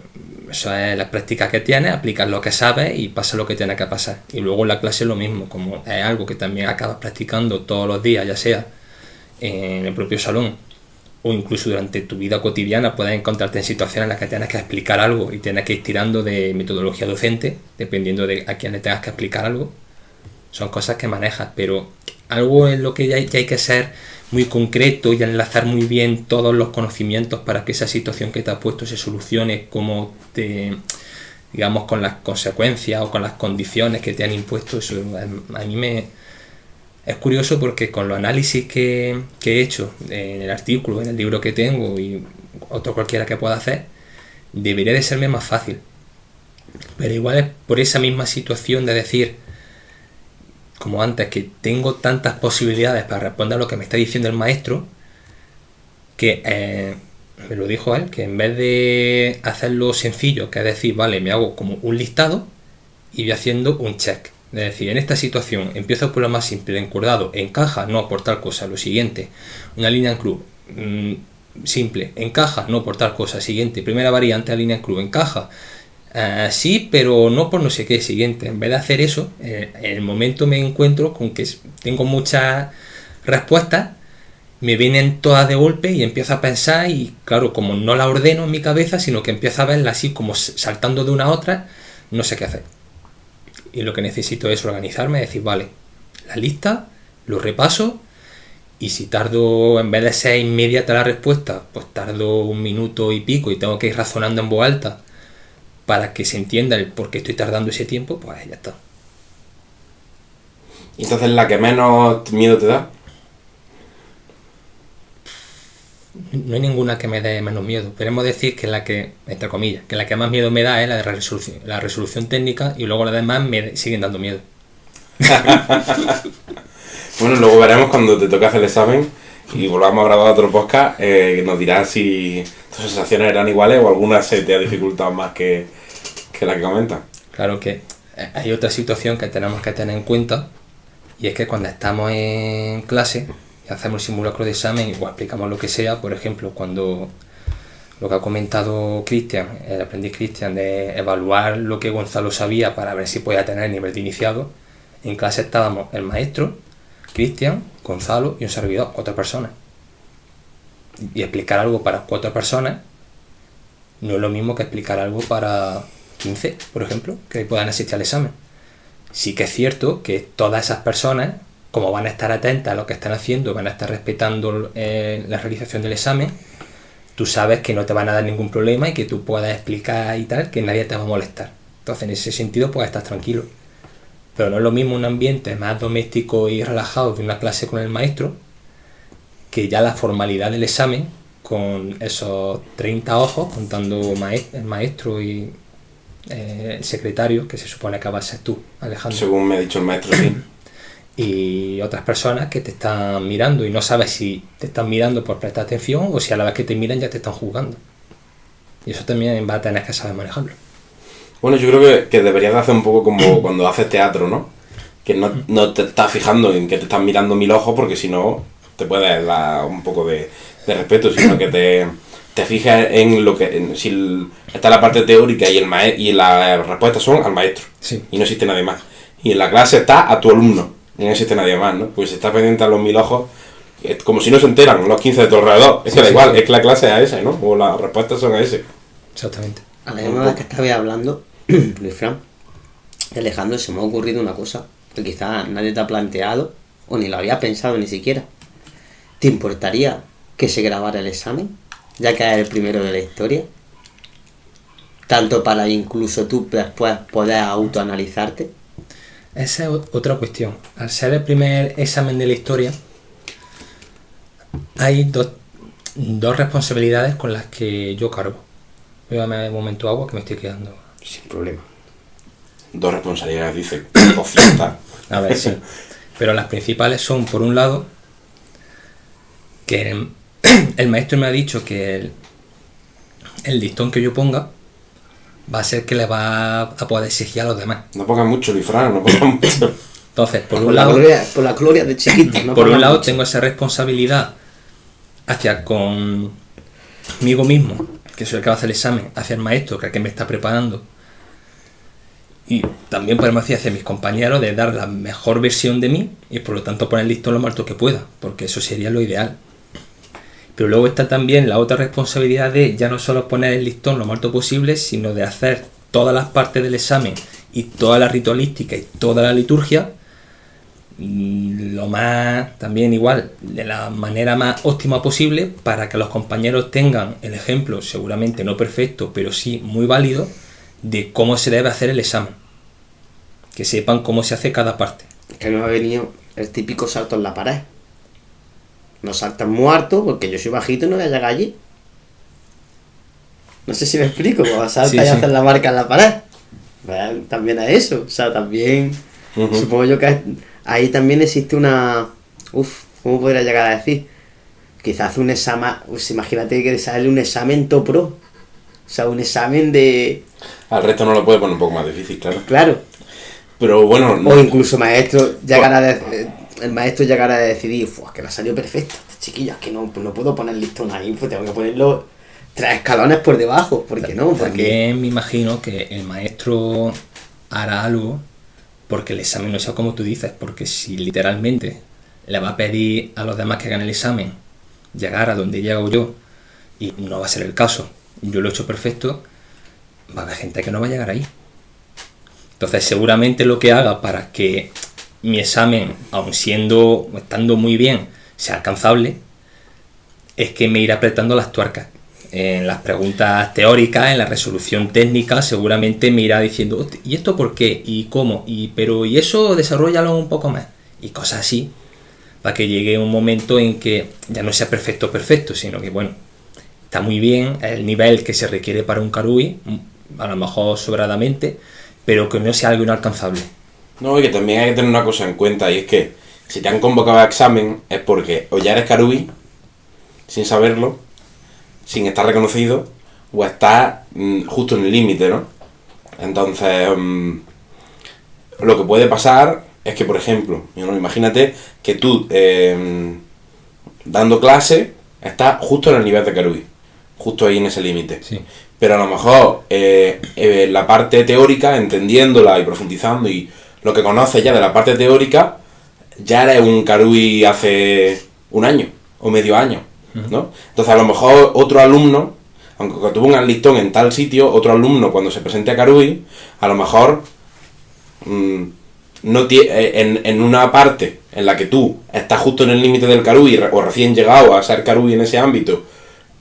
Speaker 3: eso es la práctica que tienes, aplicas lo que sabes y pasa lo que tiene que pasar. Y luego en la clase lo mismo, como es algo que también acabas practicando todos los días, ya sea en el propio salón o incluso durante tu vida cotidiana, puedes encontrarte en situaciones en las que tienes que explicar algo y tienes que ir tirando de metodología docente, dependiendo de a quién le tengas que explicar algo. son cosas que manejas, pero algo en lo que ya hay que ser muy concreto y enlazar muy bien todos los conocimientos para que esa situación que te has puesto se solucione como digamos, con las consecuencias o con las condiciones que te han impuesto. Eso a mí es curioso, porque con los análisis que he hecho en el artículo, en el libro que tengo y otro cualquiera que pueda hacer, debería de serme más fácil. Pero igual es por esa misma situación de decir, como antes, que tengo tantas posibilidades para responder a lo que me está diciendo el maestro, que me lo dijo él, que en vez de hacerlo sencillo, que es decir, vale, me hago como un listado y voy haciendo un check. Es decir, en esta situación empiezo por lo más simple, encordado, encaja, no por tal cosa, lo siguiente, una línea en club, simple, encaja, no por tal cosa, siguiente, primera variante de línea en club, encaja, sí, pero no por no sé qué, siguiente. En vez de hacer eso, en el momento me encuentro con que tengo muchas respuestas, me vienen todas de golpe y empiezo a pensar, y claro, como no la ordeno en mi cabeza, sino que empiezo a verla así como saltando de una a otra, no sé qué hacer. Y lo que necesito es organizarme, decir, vale, la lista, lo repaso, y si tardo, en vez de ser inmediata la respuesta, pues tardo 1 minuto y pico y tengo que ir razonando en voz alta para que se entienda el por qué estoy tardando ese tiempo, pues ya está.
Speaker 1: ¿Y entonces la que menos miedo te da?
Speaker 3: No hay ninguna que me dé menos miedo. Podemos decir que la que, entre comillas, que la que más miedo me da es la resolución técnica, y luego las demás me siguen dando miedo.
Speaker 1: Bueno, luego veremos cuando te toque hacer el examen y volvamos a grabar otro podcast, que nos dirás si tus sensaciones eran iguales o alguna se te ha dificultado más que la que comentas.
Speaker 3: Claro que hay otra situación que tenemos que tener en cuenta, y es que cuando estamos en clase y hacemos el simulacro de examen o explicamos lo que sea, por ejemplo, cuando lo que ha comentado Cristian, el aprendiz Cristian, de evaluar lo que Gonzalo sabía para ver si podía tener el nivel de iniciado, en clase estábamos el maestro, Cristian, Gonzalo y un servidor, 4 personas. Y explicar algo para 4 personas no es lo mismo que explicar algo para 15, por ejemplo, que puedan asistir al examen. Sí que es cierto que todas esas personas, como van a estar atentas a lo que están haciendo, van a estar respetando la realización del examen, tú sabes que no te van a dar ningún problema y que tú puedas explicar y tal, que nadie te va a molestar. Entonces, en ese sentido, pues estás tranquilo. Pero no es lo mismo un ambiente más doméstico y relajado de una clase con el maestro, que ya la formalidad del examen, con esos 30 ojos, contando el maestro y el secretario, que se supone que vas a ser tú, Alejandro.
Speaker 1: Según me ha dicho el maestro, sí.
Speaker 3: Y otras personas que te están mirando y no sabes si te están mirando por prestar atención o si a la vez que te miran ya te están juzgando. Y eso también va a tener que saber manejarlo.
Speaker 1: Bueno, yo creo que deberías de hacer un poco como cuando haces teatro, ¿no? Que no te estás fijando en que te están mirando 1000 ojos, porque si no te puedes dar un poco de respeto, sino que te fijas en lo que... si está la parte teórica y las respuestas son al maestro.
Speaker 3: Sí.
Speaker 1: Y no existe nadie más. Y en la clase está a tu alumno. Y no existe nadie más, ¿no? Pues si estás pendiente a los 1000 ojos, es como si no se enteran los 15 de tu alrededor. Es que da igual, es que la clase es a ese, ¿no? O las respuestas son a ese.
Speaker 3: Exactamente.
Speaker 2: A la misma vez que estaba hablando, Luis Fran, de Alejandro, se me ha ocurrido una cosa que quizás nadie te ha planteado o ni lo había pensado ni siquiera. ¿Te importaría que se grabara el examen, ya que es el primero de la historia? Tanto para incluso tú después poder autoanalizarte.
Speaker 3: Esa es otra cuestión. Al ser el primer examen de la historia, hay dos responsabilidades con las que yo cargo. Voy a darme un momento agua que me estoy quedando.
Speaker 2: Sin problema.
Speaker 1: 2 responsabilidades, dice. O cierta.
Speaker 3: A ver, sí. Pero las principales son, por un lado, que el maestro me ha dicho que el listón que yo ponga va a ser que le va a poder exigir a los demás.
Speaker 1: No pongas mucho, Luis Fran, no pongas mucho.
Speaker 3: Entonces, por un lado...
Speaker 2: Por la gloria de chiquito. No
Speaker 3: por un lado
Speaker 2: mucho.
Speaker 3: tengo esa responsabilidad hacia conmigo mismo, que soy el que va a hacer el examen, hacia el maestro, que es el que me está preparando. Y también podemos decir hacia mis compañeros de dar la mejor versión de mí y por lo tanto poner el listón lo más alto que pueda, porque eso sería lo ideal. Pero luego está también la otra responsabilidad de ya no solo poner el listón lo más alto posible, sino de hacer todas las partes del examen y toda la ritualística y toda la liturgia lo más, también igual, de la manera más óptima posible para que los compañeros tengan el ejemplo, seguramente no perfecto, pero sí muy válido, de cómo se debe hacer el examen. Que sepan cómo se hace cada parte.
Speaker 2: Que no ha venido el típico salto en la pared. No saltan muy alto porque yo soy bajito y no voy a llegar allí. No sé si me explico, cuando saltas y haces la marca en la pared. Pues, también a eso, o sea, también supongo yo que ahí también existe una... ¿cómo podría llegar a decir? Quizás un examen, imagínate que sale un examen top pro. O sea, un examen de...
Speaker 1: Al resto no lo puede poner un poco más difícil, claro.
Speaker 2: Claro.
Speaker 1: Pero bueno...
Speaker 2: O incluso el maestro llegará a decidir, que le ha salido perfecto, chiquillo, es que no puedo poner listón ahí, pues tengo que ponerlo 3 escalones por debajo, ¿por qué no?
Speaker 3: También me imagino que el maestro hará algo porque el examen no sea como tú dices, porque si literalmente le va a pedir a los demás que hagan el examen llegar a donde llego yo, y no va a ser el caso, yo lo he hecho perfecto, va a haber gente que no va a llegar ahí. Entonces seguramente lo que haga para que mi examen, aun estando muy bien, sea alcanzable, es que me irá apretando las tuercas. En las preguntas teóricas, en la resolución técnica, seguramente me irá diciendo, ¿y esto por qué? ¿Y cómo? ¿Y eso desarrollalo un poco más? Y cosas así, para que llegue un momento en que ya no sea perfecto, sino que, bueno, está muy bien el nivel que se requiere para un Karui, a lo mejor sobradamente, pero que no sea algo inalcanzable.
Speaker 1: No, y que también hay que tener una cosa en cuenta, y es que si te han convocado a examen es porque o ya eres Karui, sin saberlo, sin estar reconocido, o estás justo en el límite, ¿no? Entonces, lo que puede pasar es que, por ejemplo, imagínate que tú, dando clase, estás justo en el nivel de Karui, justo ahí en ese límite.
Speaker 3: Sí.
Speaker 1: Pero a lo mejor la parte teórica, entendiéndola y profundizando, y lo que conoces ya de la parte teórica, ya eres un Karui hace un año o medio año, ¿no? Entonces a lo mejor otro alumno, aunque tú pongas el listón en tal sitio, otro alumno cuando se presente a Karui, a lo mejor no en una parte en la que tú estás justo en el límite del Karui o recién llegado a ser Karui en ese ámbito,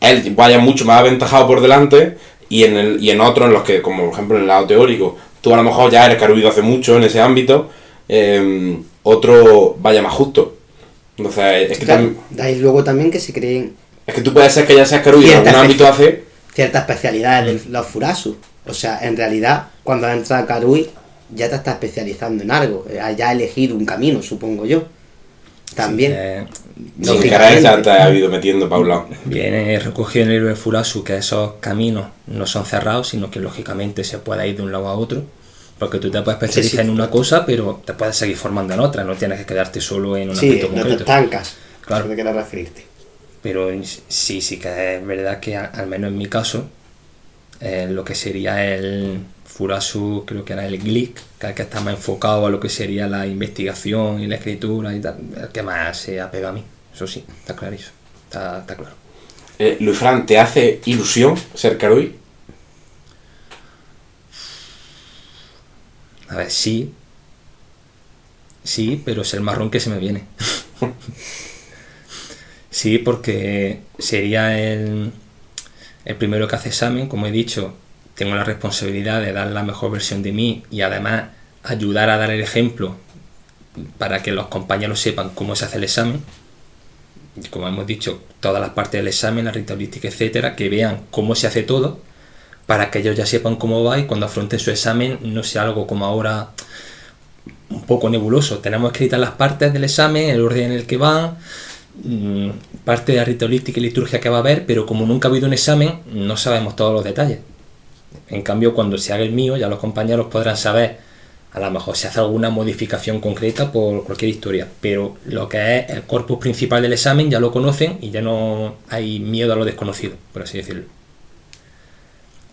Speaker 1: él vaya mucho más aventajado por delante, y en otros en los que, como por ejemplo en el lado teórico, tú a lo mejor ya eres Karui hace mucho en ese ámbito, otro vaya más justo. Entonces, es que
Speaker 2: claro, ahí luego también que se creen...
Speaker 1: Es que tú puedes ser que ya seas Karui en algún ámbito hace...
Speaker 2: Ciertas especialidades de los Furasu. O sea, en realidad, cuando entras a Karui, ya te estás especializando en algo. Ya has elegido un camino, supongo yo. También.
Speaker 1: Sin querer ya te has ido metiendo para un lado.
Speaker 3: Viene recogido en el libro de Furasu que esos caminos no son cerrados, sino que lógicamente se puede ir de un lado a otro. Porque tú te puedes especializar en una cosa, pero te puedes seguir formando en otra. No tienes que quedarte solo en un aspecto concreto.
Speaker 2: No te estancas.
Speaker 3: Claro.
Speaker 2: ¿De qué referirte?
Speaker 3: Pero sí que es verdad que al menos en mi caso, lo que sería el Furasu, creo que era el Glick, que es el que está más enfocado a lo que sería la investigación y la escritura y tal, el que más se apega a mí. Eso sí, está clarísimo, está claro.
Speaker 1: Luis Fran, ¿te hace ilusión ser Karui?
Speaker 3: A ver, sí, pero es el marrón que se me viene. Sí, porque sería el primero que hace examen, como he dicho, tengo la responsabilidad de dar la mejor versión de mí y además ayudar a dar el ejemplo para que los compañeros sepan cómo se hace el examen. Como hemos dicho, todas las partes del examen, la ritualística, etcétera, que vean cómo se hace todo, para que ellos ya sepan cómo va y cuando afronten su examen no sea algo como ahora un poco nebuloso. Tenemos escritas las partes del examen, el orden en el que van, parte de la ritualística y liturgia que va a haber, pero como nunca ha habido un examen, no sabemos todos los detalles. En cambio, cuando se haga el mío, ya los compañeros podrán saber, a lo mejor se hace alguna modificación concreta por cualquier historia, pero lo que es el corpus principal del examen ya lo conocen y ya no hay miedo a lo desconocido, por así decirlo.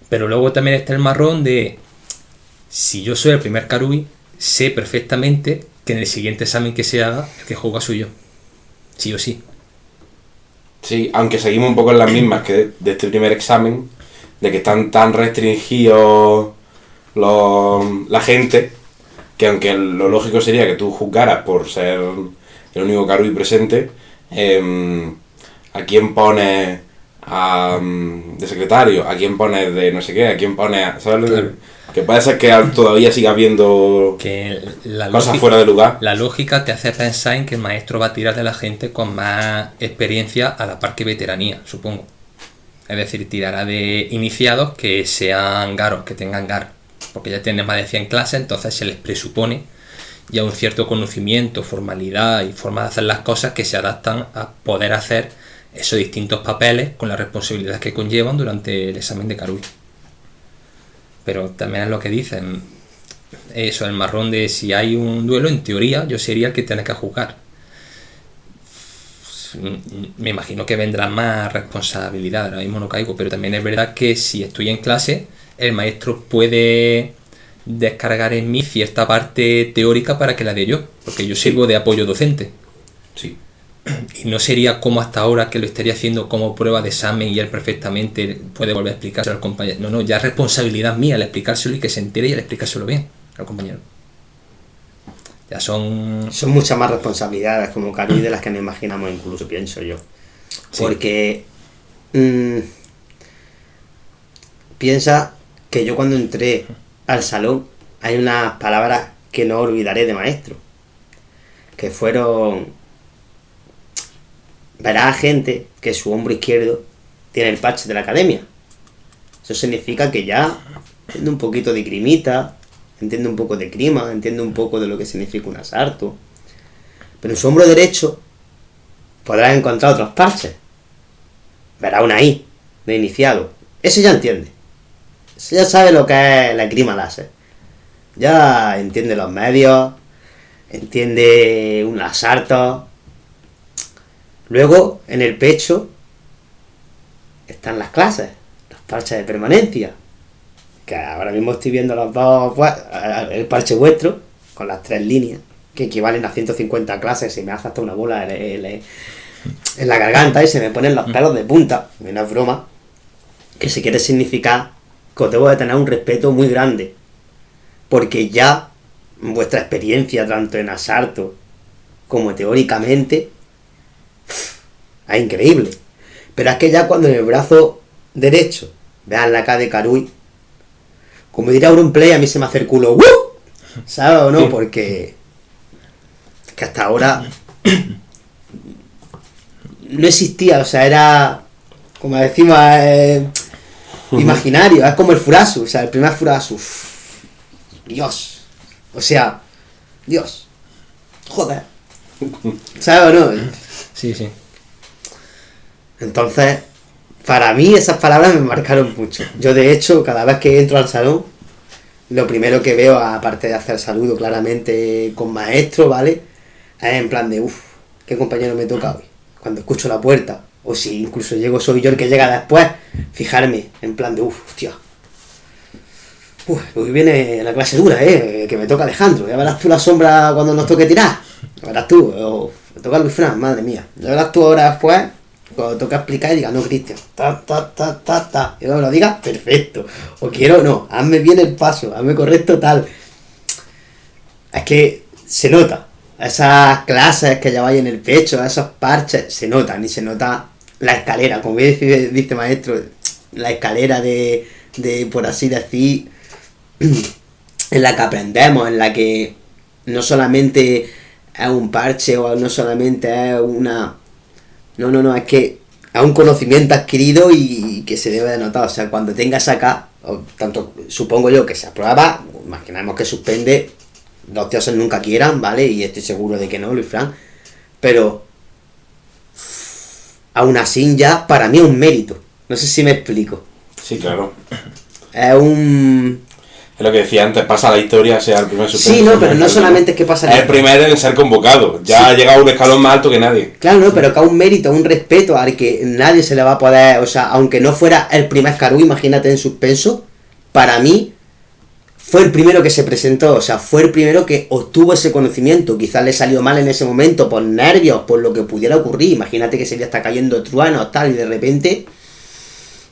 Speaker 3: Pero luego también está el marrón de, si yo soy el primer Karui, sé perfectamente que en el siguiente examen que se haga, el que juega soy yo. Sí o sí.
Speaker 1: Sí, aunque seguimos un poco en las mismas que de este primer examen, de que están tan restringidos la gente, que aunque lo lógico sería que tú juzgaras por ser el único Karui presente, ¿a quién pones de secretario? ¿A quién pones de no sé qué? ¿A quién pones...? ¿Sabes? Claro. Que puede ser que todavía siga habiendo cosas fuera de lugar.
Speaker 3: La lógica te hace pensar en que el maestro va a tirar de la gente con más experiencia a la par que veteranía, supongo. Es decir, tirará de iniciados que sean garos, que tengan gar, porque ya tienen más de 100 clases, entonces se les presupone ya un cierto conocimiento, formalidad y forma de hacer las cosas que se adaptan a poder hacer esos distintos papeles con las responsabilidades que conllevan durante el examen de Karui. Pero también es lo que dicen, eso, el marrón de si hay un duelo, en teoría yo sería el que tiene que juzgar. Me imagino que vendrá más responsabilidad, ahora mismo no caigo, pero también es verdad que si estoy en clase, el maestro puede descargar en mí cierta parte teórica para que la dé yo, porque yo sirvo de apoyo docente.
Speaker 1: Sí.
Speaker 3: Y no sería como hasta ahora que lo estaría haciendo como prueba de examen y él perfectamente puede volver a explicárselo al compañero. No, ya es responsabilidad mía el explicárselo y que se entere y el explicárselo bien al compañero. Ya son
Speaker 2: muchas más responsabilidades como Karui de las que nos imaginamos, incluso pienso yo. Sí. Porque piensa que yo cuando entré al salón hay unas palabras que no olvidaré de maestro, que fueron: verá a gente que su hombro izquierdo tiene el parche de la academia. Eso significa que ya entiende un poquito de grimita, entiende un poco de crima, entiende un poco de lo que significa un asarto. Pero en su hombro derecho podrás encontrar otros parches. Verá una I de iniciado. Ese ya entiende. Ese ya sabe lo que es la grima láser. Ya entiende los medios, entiende un asarto. Luego, en el pecho, están las clases, los parches de permanencia. Que ahora mismo estoy viendo los dos, pues, el parche vuestro, con las 3 líneas, que equivalen a 150 clases, y me hace hasta una bola en la garganta y se me ponen los pelos de punta. No es broma, que se quiere significar que os debo de tener un respeto muy grande, porque ya vuestra experiencia, tanto en asarto como teóricamente, es increíble. Pero es que ya cuando en el brazo derecho vean la K de Karui, como dirá Auronplay, a mí se me hace el culo, ¡wup! ¿Sabes o no? Porque es que hasta ahora no existía, o sea, era, como decimos, imaginario, es como el Furasu, o sea, el primer Furasu. Dios. O sea, Dios. Joder. ¿Sabes o no?
Speaker 3: Sí, sí.
Speaker 2: Entonces, para mí esas palabras me marcaron mucho. Yo, de hecho, cada vez que entro al salón, lo primero que veo, aparte de hacer saludo claramente con maestro, ¿vale? Es en plan de, ¿qué compañero me toca hoy? Cuando escucho la puerta, o si incluso soy yo el que llega después, fijarme en plan de, hostia. Hoy viene la clase dura, que me toca Alejandro. Ya verás tú la sombra cuando nos toque tirar. Ya verás tú, me toca Luis Fran, madre mía. Ya verás tú ahora después, cuando toca explicar y diga, no, Cristian, y luego lo digas, perfecto. O quiero, no, hazme bien el paso, hazme correcto tal. Es que se nota. Esas clases que lleváis en el pecho, esos parches, se notan. Y se nota la escalera, como dice maestro, la escalera de por así decir, en la que aprendemos, en la que no solamente es un parche o no solamente es una... No, es que es un conocimiento adquirido y que se debe de notar. O sea, cuando tengas acá, tanto supongo yo que se aprueba, imaginemos que suspende, los dioses nunca quieran, ¿vale? Y estoy seguro de que no, Luis Fran. Pero aún así ya para mí es un mérito. No sé si me explico.
Speaker 1: Sí, claro.
Speaker 2: Es
Speaker 1: lo que decía antes, pasa la historia, sea el primer suspenso.
Speaker 2: Sí, no, pero no solamente es que pasa
Speaker 1: la historia. Es el primero en ser convocado. Ya sí. Ha llegado a un escalón más alto que nadie.
Speaker 2: Claro, no, pero que un mérito, un respeto al que nadie se le va a poder... O sea, aunque no fuera el primer Karui, imagínate en suspenso, para mí fue el primero que se presentó. O sea, fue el primero que obtuvo ese conocimiento. Quizás le salió mal en ese momento por nervios, por lo que pudiera ocurrir. Imagínate que se le está cayendo truenos, tal, y de repente,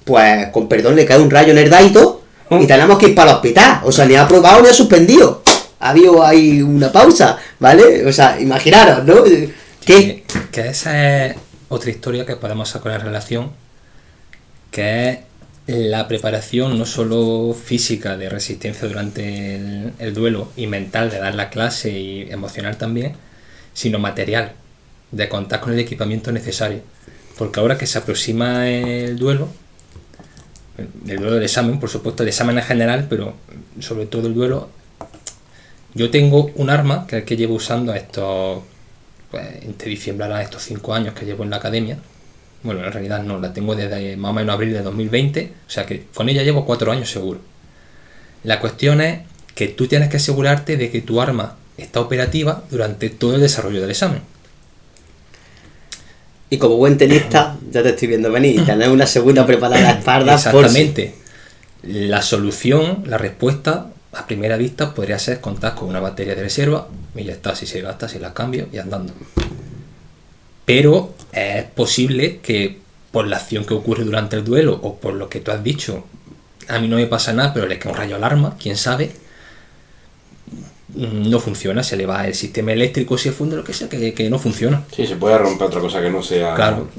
Speaker 2: pues, con perdón, le cae un rayo nerdaito y tenemos que ir para el hospital. O sea, ni ha aprobado ni ha suspendido. ha habido ahí una pausa, ¿vale? O sea, imaginaros, ¿no? ¿Qué?
Speaker 3: Que esa es otra historia que podemos sacar en relación, que es la preparación no solo física de resistencia durante el duelo y mental de dar la clase y emocional también, sino material, de contar con el equipamiento necesario. Porque ahora que se aproxima el duelo del examen, por supuesto, el examen en general, pero sobre todo el duelo, yo tengo un arma que es el que llevo usando estos, pues, entre diciembre a estos 5 años que llevo en la academia. Bueno, en realidad no, la tengo desde más o menos abril de 2020, o sea que con ella llevo 4 años seguro. La cuestión es que tú tienes que asegurarte de que tu arma está operativa durante todo el desarrollo del examen.
Speaker 2: Y como buen tenista, ya te estoy viendo venir, tener una segunda preparada a la espalda.
Speaker 3: Exactamente. La solución, la respuesta, a primera vista, podría ser contar con una batería de reserva, y ya está, si se gasta, si la cambio y andando. Pero es posible que por la acción que ocurre durante el duelo o por lo que tú has dicho, a mí no me pasa nada, pero le cae un rayo al arma, quién sabe, no funciona, se le va el sistema eléctrico, se funde, lo que sea, que no funciona.
Speaker 1: Sí, se puede romper otra cosa que no sea...
Speaker 3: Claro,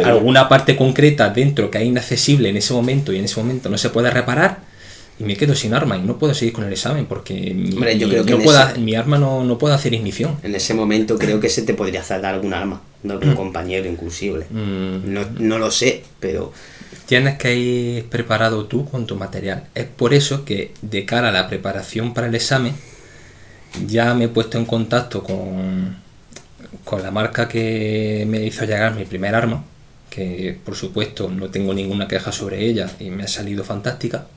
Speaker 3: alguna parte concreta dentro que es inaccesible en ese momento y en ese momento no se puede reparar y me quedo sin arma y no puedo seguir con el examen porque mi arma no puede hacer ignición.
Speaker 2: En ese momento creo que se te podría hacer dar algún arma, de algún compañero inclusive. No lo sé, pero...
Speaker 3: Tienes que ir preparado tú con tu material. Es por eso que de cara a la preparación para el examen ya me he puesto en contacto con la marca que me hizo llegar mi primer arma, que por supuesto no tengo ninguna queja sobre ella y me ha salido fantástica,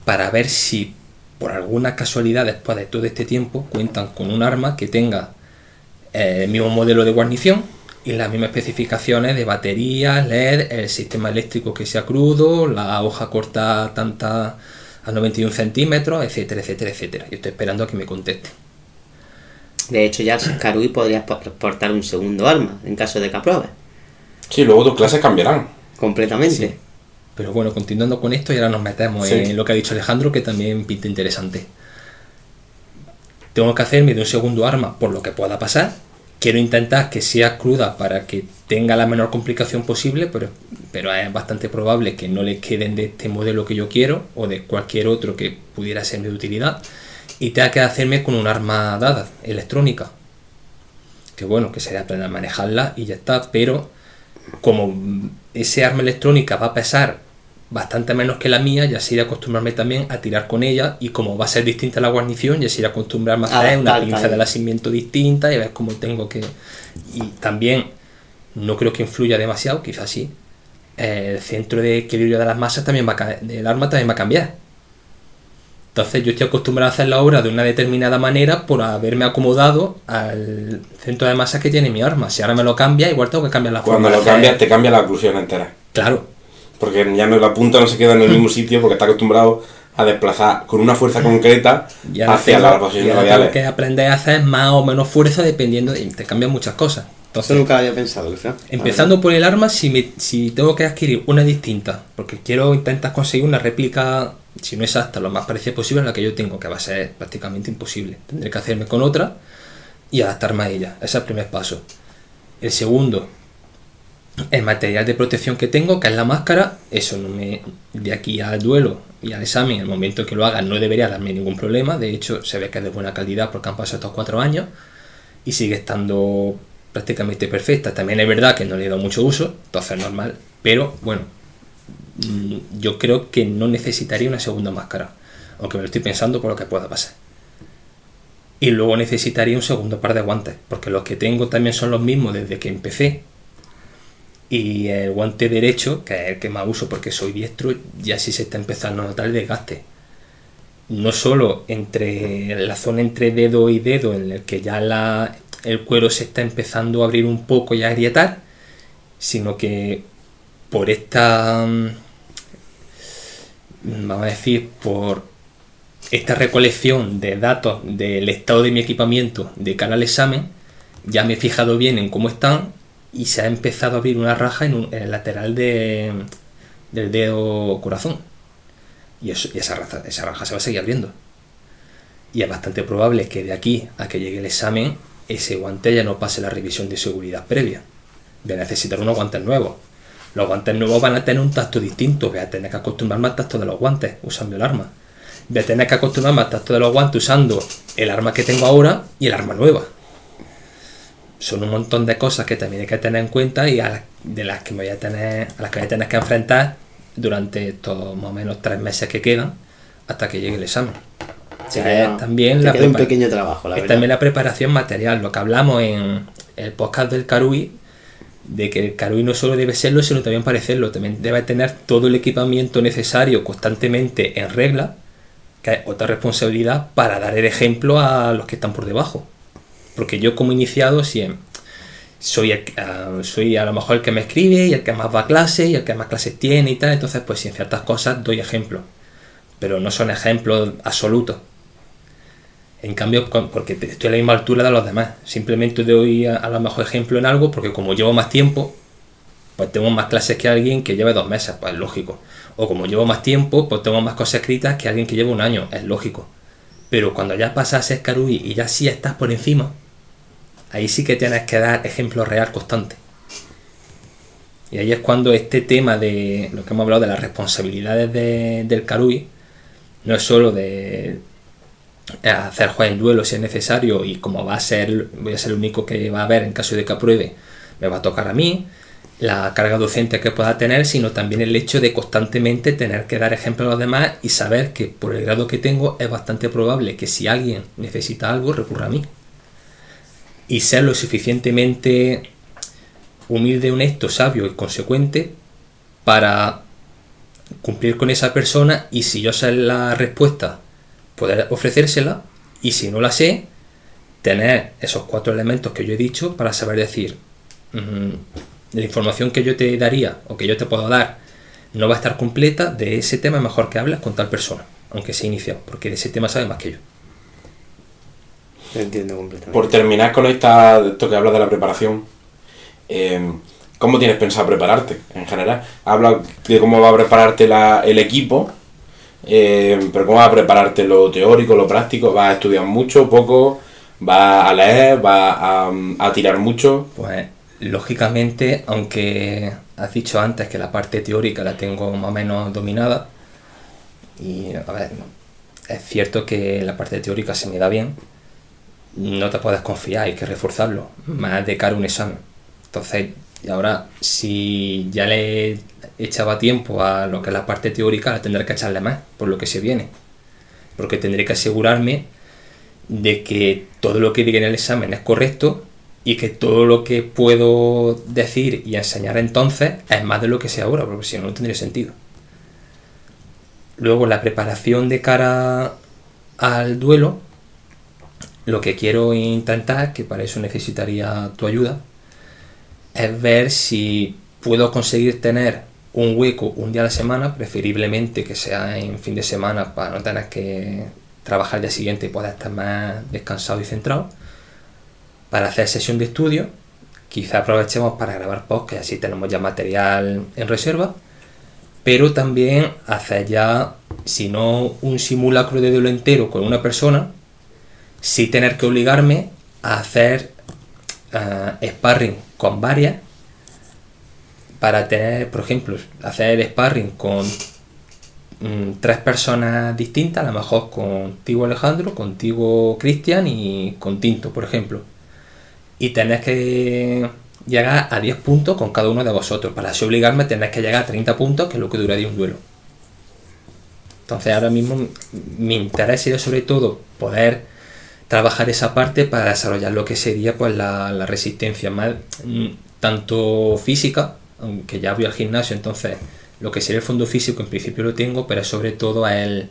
Speaker 3: para ver si por alguna casualidad después de todo este tiempo cuentan con un arma que tenga el mismo modelo de guarnición y las mismas especificaciones de baterías, LED, el sistema eléctrico que sea crudo, la hoja corta tanta a 91 centímetros, etcétera, etcétera, etcétera. Yo estoy esperando a que me conteste.
Speaker 2: De hecho, ya Karui podrías portar un segundo arma en caso de que apruebes.
Speaker 1: Sí, luego tus clases cambiarán.
Speaker 2: Completamente.
Speaker 3: Sí. Pero bueno, continuando con esto, y ahora nos metemos en lo que ha dicho Alejandro, que también pinta interesante. Tengo que hacerme de un segundo arma por lo que pueda pasar. Quiero intentar que sea cruda para que tenga la menor complicación posible, pero es bastante probable que no le queden de este modelo que yo quiero o de cualquier otro que pudiera serme de utilidad. Y tenga que hacerme con un arma dada, electrónica. Que bueno, que sería aprender a manejarla y ya está, pero como ese arma electrónica va a pesar bastante menos que la mía, ya sería acostumbrarme también a tirar con ella, y como va a ser distinta la guarnición, ya sería acostumbrarme a hacer una pinza de nacimiento distinta y ver cómo tengo que... Y también no creo que influya demasiado, quizás sí, el centro de equilibrio de las masas también del arma también va a cambiar. Entonces yo estoy acostumbrado a hacer la obra de una determinada manera por haberme acomodado al centro de masa que tiene mi arma. Si ahora me lo cambia, igual tengo que cambiar la forma.
Speaker 1: Cuando lo cambias, te cambia la oclusión entera.
Speaker 3: Claro.
Speaker 1: Porque ya la punta no se queda en el mismo sitio porque está acostumbrado a desplazar con una fuerza concreta hacia las posiciones radiales.
Speaker 3: Tengo que aprender a hacer más o menos fuerza dependiendo y te cambian muchas cosas.
Speaker 2: Entonces, eso nunca había pensado, quizás.
Speaker 3: Empezando por el arma, si tengo que adquirir una distinta, porque quiero intentar conseguir una réplica, si no exacta, lo más parecida posible a la que yo tengo, que va a ser prácticamente imposible. Tendré que hacerme con otra y adaptarme a ella. Ese es el primer paso. El segundo, el material de protección que tengo, que es la máscara. Eso de aquí al duelo y al examen, el momento que lo haga, no debería darme ningún problema. De hecho, se ve que es de buena calidad porque han pasado estos 4 años y sigue estando prácticamente perfecta. También es verdad que no le he dado mucho uso, entonces es normal, pero bueno, yo creo que no necesitaría una segunda máscara, aunque me lo estoy pensando por lo que pueda pasar. Y luego necesitaría un segundo par de guantes, porque los que tengo también son los mismos desde que empecé, y el guante derecho, que es el que más uso porque soy diestro, ya sí se está empezando a notar el desgaste. No solo entre la zona entre dedo y dedo, en el que ya el cuero se está empezando a abrir un poco y a agrietar, sino que por esta, vamos a decir, por esta recolección de datos del estado de mi equipamiento de cara al examen, ya me he fijado bien en cómo están y se ha empezado a abrir una raja en el lateral del dedo corazón. Y esa raja se va a seguir abriendo. Y es bastante probable que de aquí a que llegue el examen, ese guante ya no pase la revisión de seguridad previa. Voy a necesitar unos guantes nuevos. Los guantes nuevos van a tener un tacto distinto. Voy a tener que acostumbrarme al tacto de los guantes usando el arma. Voy a tener que acostumbrarme al tacto de los guantes usando el arma que tengo ahora y el arma nueva. Son un montón de cosas que también hay que tener en cuenta y a las que voy a tener que enfrentar durante estos más o menos 3 meses que quedan hasta que llegue el examen. O sea, es también
Speaker 2: un pequeño trabajo, la verdad.
Speaker 3: También la preparación material, lo que hablamos en el podcast del Karui, de que el Karui no solo debe serlo, sino también parecerlo, también debe tener todo el equipamiento necesario constantemente en regla, que es otra responsabilidad para dar el ejemplo a los que están por debajo. Porque yo como iniciado soy a lo mejor el que me escribe y el que más va a clase y el que más clases tiene y tal, entonces pues en ciertas cosas doy ejemplos, pero no son ejemplos absolutos. En cambio, porque estoy a la misma altura de los demás, simplemente doy a lo mejor ejemplo en algo porque como llevo más tiempo, pues tengo más clases que alguien que lleve 2 meses, pues es lógico. O como llevo más tiempo, pues tengo más cosas escritas que alguien que lleva 1 año, es lógico. Pero cuando ya pasas a ser Karui y ya sí estás por encima, ahí sí que tienes que dar ejemplo real constante. Y ahí es cuando este tema de lo que hemos hablado de las responsabilidades del Karui, no es solo de hacer juez en duelo si es necesario y como voy a ser el único que va a haber en caso de que apruebe, me va a tocar a mí, la carga docente que pueda tener, sino también el hecho de constantemente tener que dar ejemplo a los demás y saber que por el grado que tengo es bastante probable que si alguien necesita algo recurra a mí. Y ser lo suficientemente humilde, honesto, sabio y consecuente para cumplir con esa persona y si yo sé la respuesta, poder ofrecérsela y si no la sé, tener esos 4 elementos que yo he dicho para saber decir la información que yo te daría o que yo te puedo dar no va a estar completa, de ese tema mejor que hables con tal persona, aunque sea iniciado, porque de ese tema sabe más que yo.
Speaker 2: Entiendo completamente.
Speaker 1: Por terminar con esto que hablas de la preparación, ¿cómo tienes pensado prepararte en general? Habla de cómo va a prepararte el equipo, pero ¿cómo va a prepararte lo teórico, lo práctico? ¿Vas a estudiar mucho, poco? ¿Vas a leer? ¿Vas a tirar mucho?
Speaker 3: Pues lógicamente, aunque has dicho antes que la parte teórica la tengo más o menos dominada, y a ver, es cierto que la parte teórica se me da bien, no te puedes confiar, hay que reforzarlo, más de cara a un examen. Entonces, y ahora, si ya le echaba tiempo a lo que es la parte teórica, la tendré que echarle más, por lo que se viene. Porque tendré que asegurarme de que todo lo que diga en el examen es correcto y que todo lo que puedo decir y enseñar entonces es más de lo que sé ahora, porque si no, no tendría sentido. Luego, la preparación de cara al duelo, lo que quiero intentar, que para eso necesitaría tu ayuda, es ver si puedo conseguir tener un hueco un día a la semana, preferiblemente que sea en fin de semana para no tener que trabajar el día siguiente y poder estar más descansado y centrado, para hacer sesión de estudio. Quizá aprovechemos para grabar podcast, así tenemos ya material en reserva, pero también hacer ya, si no un simulacro de duelo entero con una persona, sí tener que obligarme a hacer sparring con varias, para tener, por ejemplo, hacer sparring con 3 personas distintas, a lo mejor contigo Alejandro, contigo Cristian y con Tinto, por ejemplo, y tener que llegar a 10 puntos con cada uno de vosotros, para así obligarme a tener que llegar a 30 puntos, que es lo que duraría un duelo. Entonces ahora mismo mi interés sería sobre todo poder trabajar esa parte para desarrollar lo que sería pues la resistencia más tanto física, aunque ya voy al gimnasio, entonces lo que sería el fondo físico en principio lo tengo, pero sobre todo el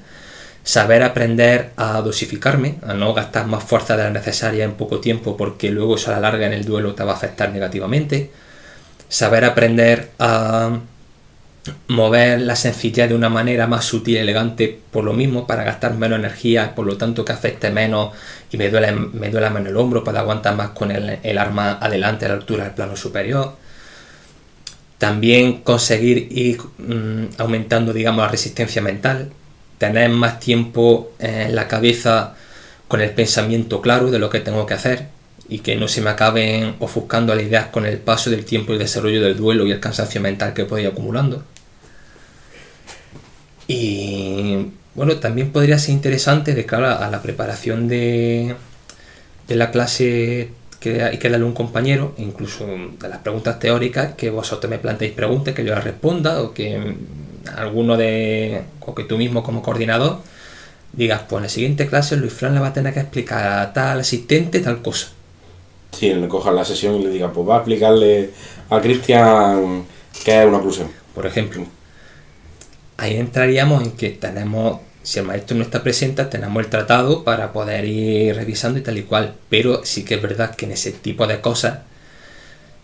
Speaker 3: saber aprender a dosificarme, a no gastar más fuerza de la necesaria en poco tiempo, porque luego eso a la larga en el duelo te va a afectar negativamente, saber aprender a mover la sencillez de una manera más sutil y elegante por lo mismo, para gastar menos energía, por lo tanto que afecte menos y me duela menos el hombro, para aguantar más con el arma adelante a la altura del plano superior. También conseguir ir aumentando, digamos, la resistencia mental, tener más tiempo en la cabeza con el pensamiento claro de lo que tengo que hacer y que no se me acaben ofuscando las ideas con el paso del tiempo y el desarrollo del duelo y el cansancio mental que puedo ir acumulando. Y bueno, también podría ser interesante de cara a la preparación de la clase que hay que darle a un compañero, incluso de las preguntas teóricas, que vosotros me planteéis preguntas, que yo las responda, o que o que tú mismo como coordinador digas, pues en la siguiente clase Luis Fran le va a tener que explicar a tal asistente tal cosa.
Speaker 1: Sí, le cojan la sesión y le diga, pues va a explicarle a Cristian qué es una oclusión.
Speaker 3: Por ejemplo, ahí entraríamos en que tenemos, si el maestro no está presente, tenemos el tratado para poder ir revisando y tal y cual, pero sí que es verdad que en ese tipo de cosas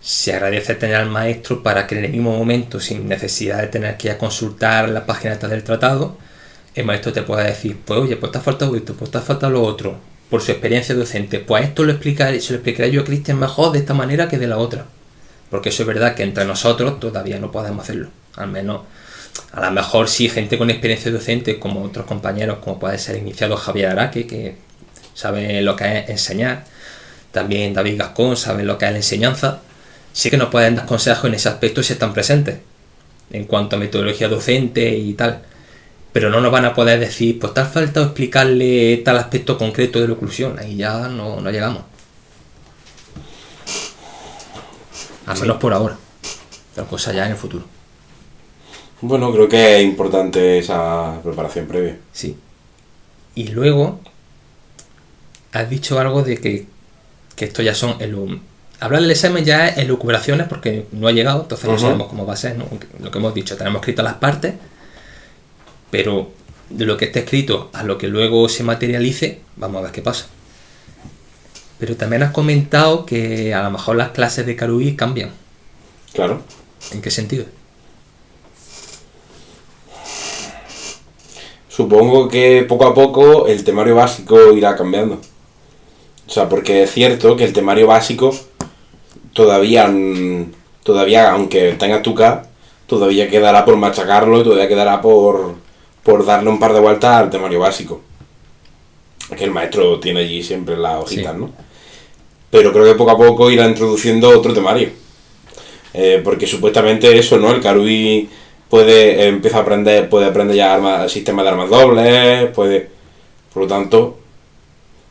Speaker 3: se agradece tener al maestro para que en el mismo momento, sin necesidad de tener que ir a consultar la página del tratado, el maestro te pueda decir, pues oye, pues te ha faltado esto, pues te ha faltado lo otro, por su experiencia docente, pues esto se lo explicaré yo a Cristian mejor de esta manera que de la otra, porque eso es verdad que entre nosotros todavía no podemos hacerlo, al menos. A lo mejor sí, gente con experiencia docente, como otros compañeros, como puede ser el iniciado Javier Araque, que sabe lo que es enseñar, también David Gascón sabe lo que es la enseñanza, sí que nos pueden dar consejos en ese aspecto si están presentes, en cuanto a metodología docente y tal, pero no nos van a poder decir, pues te ha faltado explicarle tal aspecto concreto de la oclusión, ahí ya no llegamos. Al menos por ahora, pero cosa ya en el futuro.
Speaker 1: Bueno, creo que es importante esa preparación previa.
Speaker 3: Sí. Y luego has dicho algo de que esto ya son hablar del examen ya es elucubraciones porque no ha llegado, entonces no sabemos cómo va a ser, ¿no? Lo que hemos dicho, tenemos escrito las partes, pero de lo que esté escrito a lo que luego se materialice, vamos a ver qué pasa. Pero también has comentado que a lo mejor las clases de Karubi cambian.
Speaker 1: Claro.
Speaker 3: ¿En qué sentido?
Speaker 1: Supongo que poco a poco el temario básico irá cambiando. O sea, porque es cierto que el temario básico todavía aunque tenga tu K, todavía quedará por machacarlo y todavía quedará por darle un par de vueltas al temario básico. Que el maestro tiene allí siempre las hojitas, sí, ¿no? Pero creo que poco a poco irá introduciendo otro temario. Porque supuestamente eso, ¿no? El Karubi puede aprender ya sistemas de armas dobles, por lo tanto,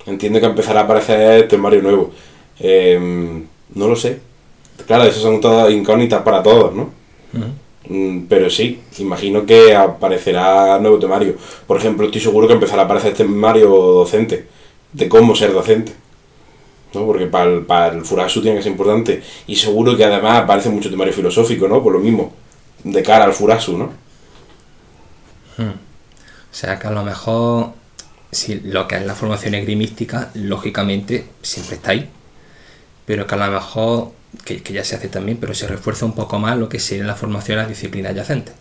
Speaker 1: entiendo que empezará a aparecer temario nuevo. No lo sé. Claro, esas son todas incógnitas para todos, ¿no? Pero sí, imagino que aparecerá nuevo temario. Por ejemplo, estoy seguro que empezará a aparecer temario docente, de cómo ser docente, ¿no? Porque para el Furasu tiene que ser importante. Y seguro que además aparece mucho temario filosófico, ¿no? Por lo mismo, de cara al Furasu, ¿no?
Speaker 3: O sea que a lo mejor, si lo que es la formación esgrimística, lógicamente siempre está ahí, pero que a lo mejor, que ya se hace también, pero se refuerza un poco más lo que sería la formación de las disciplinas adyacentes.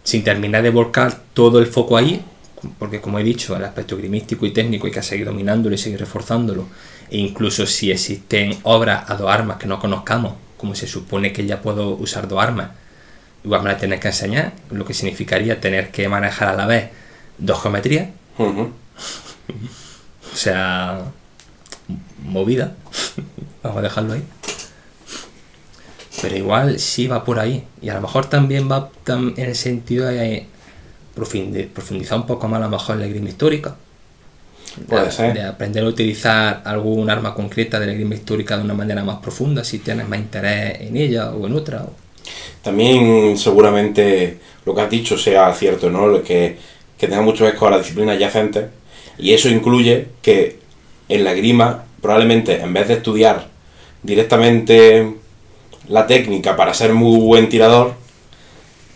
Speaker 3: Sin terminar de volcar todo el foco ahí, porque como he dicho, el aspecto esgrimístico y técnico hay que seguir dominándolo y seguir reforzándolo, e incluso si existen obras a dos armas que no conozcamos, como se supone que ya puedo usar dos armas, igual me las tener que enseñar, lo que significaría tener que manejar a la vez dos geometrías. O sea, movida. Vamos a dejarlo ahí. Pero igual sí va por ahí. Y a lo mejor también va en el sentido de profundizar un poco más a lo mejor en la esgrima histórica.
Speaker 1: Puede ser.
Speaker 3: De aprender a utilizar algún arma concreta de la esgrima histórica de una manera más profunda, si tienes más interés en ella o en otra.
Speaker 1: También seguramente lo que has dicho sea cierto, ¿no? Que tenga mucho eco a la disciplina adyacente, y eso incluye que en la esgrima probablemente en vez de estudiar directamente la técnica para ser muy buen tirador,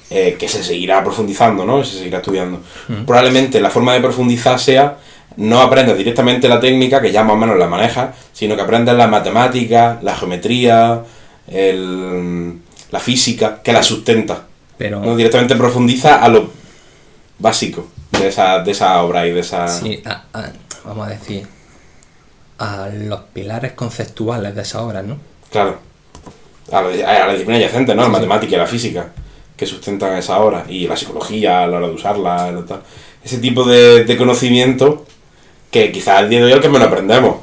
Speaker 1: que se seguirá profundizando, ¿no? Se seguirá estudiando. Probablemente la forma de profundizar sea no aprendes directamente la técnica, que ya más o menos la manejas, sino que aprendes la matemática, la geometría, la física, que la sustenta.
Speaker 3: Pero
Speaker 1: no directamente profundiza a lo básico de esa obra y de esa...
Speaker 3: Sí, vamos a decir, a los pilares conceptuales de esa obra, ¿no?
Speaker 1: Claro. A la disciplina adyacente, ¿no? La matemática y la física, que sustentan esa obra. Y la psicología a la hora de usarla, tal. Ese tipo de conocimiento que quizás el día de hoy es el que menos aprendemos.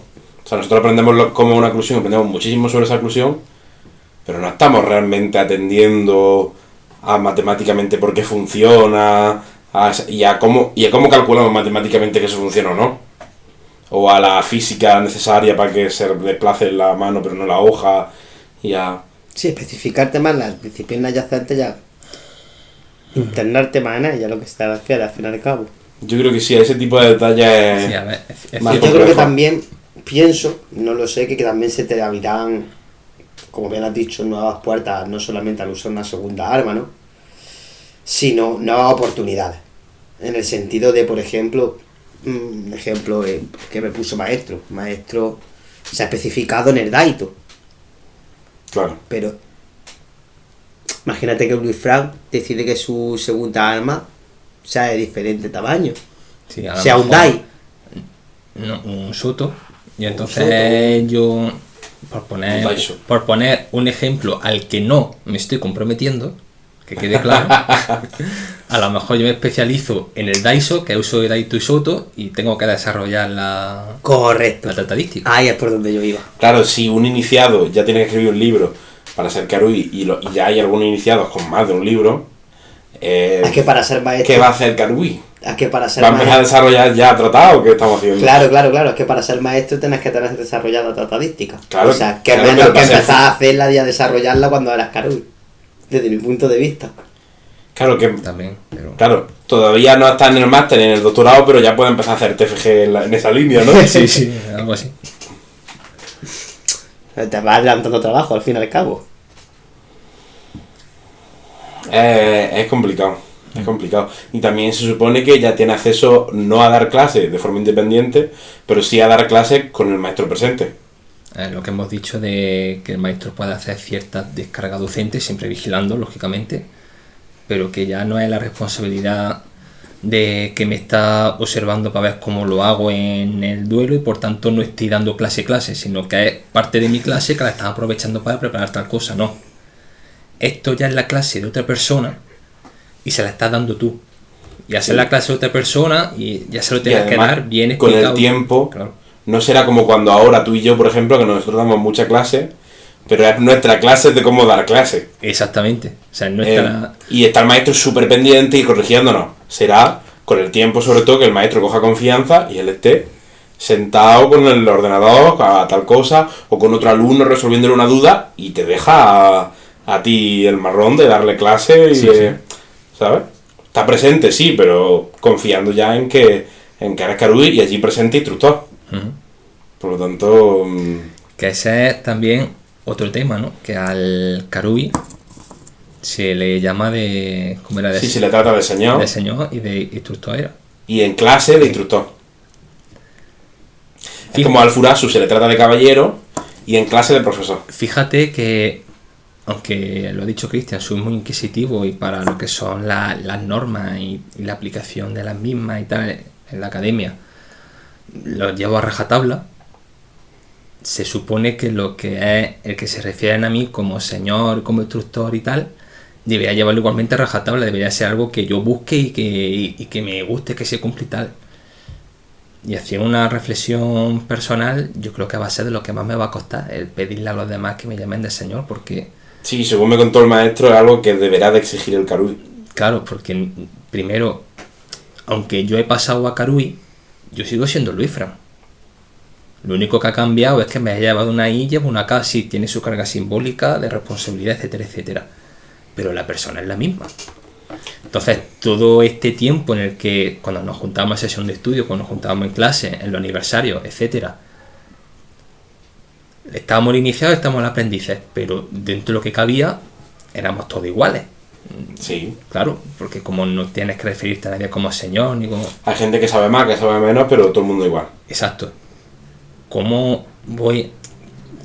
Speaker 1: O sea, nosotros aprendemos como una oclusión, aprendemos muchísimo sobre esa oclusión, pero no estamos realmente atendiendo a matemáticamente por qué funciona, y a cómo calculamos matemáticamente que eso funciona o no. O a la física necesaria para que se desplace la mano pero no la hoja, y a...
Speaker 2: Sí, especificarte más las disciplinas adyacentes, ya internarte más en ella, lo que se te refiere al fin y al cabo.
Speaker 1: Yo creo que sí, ese tipo de detalles
Speaker 3: Sí, a ver,
Speaker 1: más
Speaker 2: Yo creo que
Speaker 1: complejo.
Speaker 2: también pienso, no lo sé, que también se te abrirán, como bien has dicho, nuevas puertas, no solamente al usar una segunda arma, ¿no? Sino nuevas oportunidades. En el sentido de, por ejemplo, un ejemplo que me puso maestro. Maestro se ha especificado en el Daito,
Speaker 1: Claro.
Speaker 2: pero imagínate que Luis Frank decide que su segunda arma sea de diferente tamaño,
Speaker 3: sí, a lo
Speaker 2: sea un
Speaker 3: mejor-
Speaker 2: Dai.
Speaker 3: No, un soto. Y entonces yo,
Speaker 1: Un Daisho.
Speaker 3: por poner un ejemplo al que no me estoy comprometiendo, que quede claro, a lo mejor yo me especializo en el Daiso, que uso de Daito y Soto, y tengo que desarrollar la
Speaker 2: Correcto.
Speaker 3: estadística.
Speaker 2: Ahí es por donde yo iba.
Speaker 1: Claro, si un iniciado ya tiene que escribir un libro para ser Karui y ya hay algunos iniciados con más de un libro,
Speaker 2: Es que para ser maestro.
Speaker 1: ¿qué va a hacer Karui?
Speaker 2: Es que para ser
Speaker 1: ¿Va a empezar a
Speaker 2: maestro.
Speaker 1: desarrollar ya tratado? ¿Qué estamos haciendo?
Speaker 2: Claro. Es que para ser maestro tienes que tener desarrollada otra estadística.
Speaker 1: Claro,
Speaker 2: O sea, que
Speaker 1: claro,
Speaker 2: menos
Speaker 1: pero
Speaker 2: que
Speaker 1: para ser-
Speaker 2: empezar a hacerla y a desarrollarla cuando eras Karui. Desde mi punto de vista.
Speaker 1: Claro que
Speaker 3: También, pero...
Speaker 1: claro, todavía no está en el máster ni en el doctorado, pero ya puede empezar a hacer TFG en esa línea, ¿no?
Speaker 3: Sí, sí, algo así.
Speaker 2: Te vas adelantando trabajo al fin y al cabo.
Speaker 1: Es complicado, es complicado. Y también se supone que ya tiene acceso no a dar clases de forma independiente, pero sí a dar clases con el maestro presente.
Speaker 3: Lo que hemos dicho de que el maestro puede hacer cierta descarga docente, siempre vigilando, lógicamente, pero que ya no es la responsabilidad de que me está observando para ver cómo lo hago en el duelo y por tanto no estoy dando clase, sino que es parte de mi clase que la están aprovechando para preparar tal cosa. No. Esto ya es la clase de otra persona y se la estás dando tú. Y hacer
Speaker 1: Sí.
Speaker 3: la clase de otra persona y ya se lo
Speaker 1: Y
Speaker 3: tienes que
Speaker 1: además,
Speaker 3: dar bien
Speaker 1: con
Speaker 3: explicado.
Speaker 1: el tiempo,
Speaker 3: Claro.
Speaker 1: no será como cuando ahora tú y yo, por ejemplo, que nosotros damos mucha clase, pero es nuestra clase de cómo dar clase.
Speaker 3: Exactamente. O sea, no está
Speaker 1: Y está el maestro súper pendiente y corrigiéndonos. Será con el tiempo, sobre todo, que el maestro coja confianza y él esté sentado con el ordenador a tal cosa, o con otro alumno resolviéndole una duda, y te deja a ti el marrón de darle clase y
Speaker 3: Sí,
Speaker 1: de, ¿sabes? Está presente, sí, pero confiando ya en que eres Karui y allí presente instructor.
Speaker 3: Ujú.
Speaker 1: Por lo tanto,
Speaker 3: Que ese es también otro tema, ¿no? Que al Karui se le llama de... ¿Cómo era?
Speaker 1: sí se le trata de señor
Speaker 3: De señor y de instructor era.
Speaker 1: y en clase de instructor. Es
Speaker 3: Fíjate.
Speaker 1: como al Furasu se le trata de caballero y en clase de profesor.
Speaker 3: Fíjate que, aunque lo ha dicho Cristian, soy muy inquisitivo y para lo que son las normas y la aplicación de las mismas y tal en la academia, lo llevo a rajatabla. Se supone que lo que es el que se refieren a mí como señor, como instructor y tal, debería llevarlo igualmente a rajatabla, debería ser algo que yo busque y que me guste, que se cumpla y tal. Y haciendo una reflexión personal, yo creo que va a ser de lo que más me va a costar, el pedirle a los demás que me llamen de señor, porque,
Speaker 1: Sí, según me contó el maestro, es algo que deberá de exigir el Karui.
Speaker 3: claro, porque primero, aunque yo he pasado a Karui, yo sigo siendo Luis Fran. Lo único que ha cambiado es que me he llevado una I, llevo una K, sí, tiene su carga simbólica de responsabilidad, etcétera, etcétera. Pero la persona es la misma. Entonces, todo este tiempo en el que, cuando nos juntábamos en sesión de estudio, cuando nos juntábamos en clase, en los aniversarios, etcétera, estábamos iniciados, estábamos aprendices, pero dentro de lo que cabía, éramos todos iguales.
Speaker 1: Sí.
Speaker 3: Claro, porque como no tienes que referirte a nadie como señor, ni como...
Speaker 1: Hay gente que sabe más, que sabe menos, pero todo el mundo igual.
Speaker 3: Exacto. ¿Cómo voy?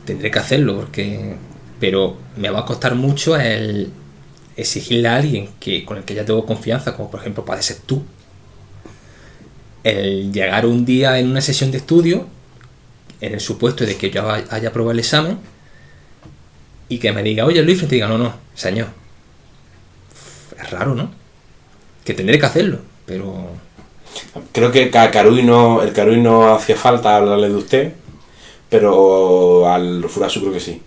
Speaker 3: Tendré que hacerlo, porque... Pero me va a costar mucho el exigirle a alguien con el que ya tengo confianza, como por ejemplo puede ser tú, el llegar un día en una sesión de estudio, en el supuesto de que yo haya aprobado el examen, y que me diga, oye Luis, y te diga, no, señor. Es raro, ¿no? Que tendré que hacerlo, pero...
Speaker 1: Creo que el Carui no hacía falta hablarle de usted, pero al Furasu creo que sí.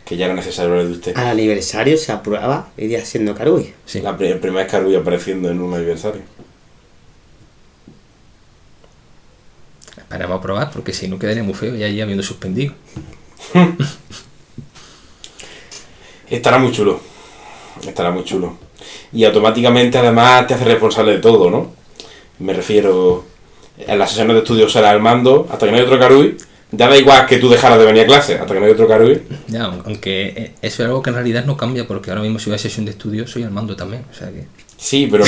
Speaker 1: Que ya era necesario hablarle de usted.
Speaker 2: Al aniversario se aprueba, iría siendo Carui.
Speaker 3: Sí.
Speaker 1: El primer Carui apareciendo en un aniversario.
Speaker 3: Esperemos a probar, porque si no quedaría muy feo ya allí habiendo suspendido.
Speaker 1: Estará muy chulo. Y automáticamente además te hace responsable de todo, ¿no? Me refiero, en las sesiones de estudio será el mando, hasta que no hay otro Carui, ya da igual que tú dejaras de venir a clase, hasta que no hay otro Carui.
Speaker 3: Ya, aunque eso es algo que en realidad no cambia, porque ahora mismo si voy a sesión de estudio soy al mando también, o sea que...
Speaker 1: Sí, pero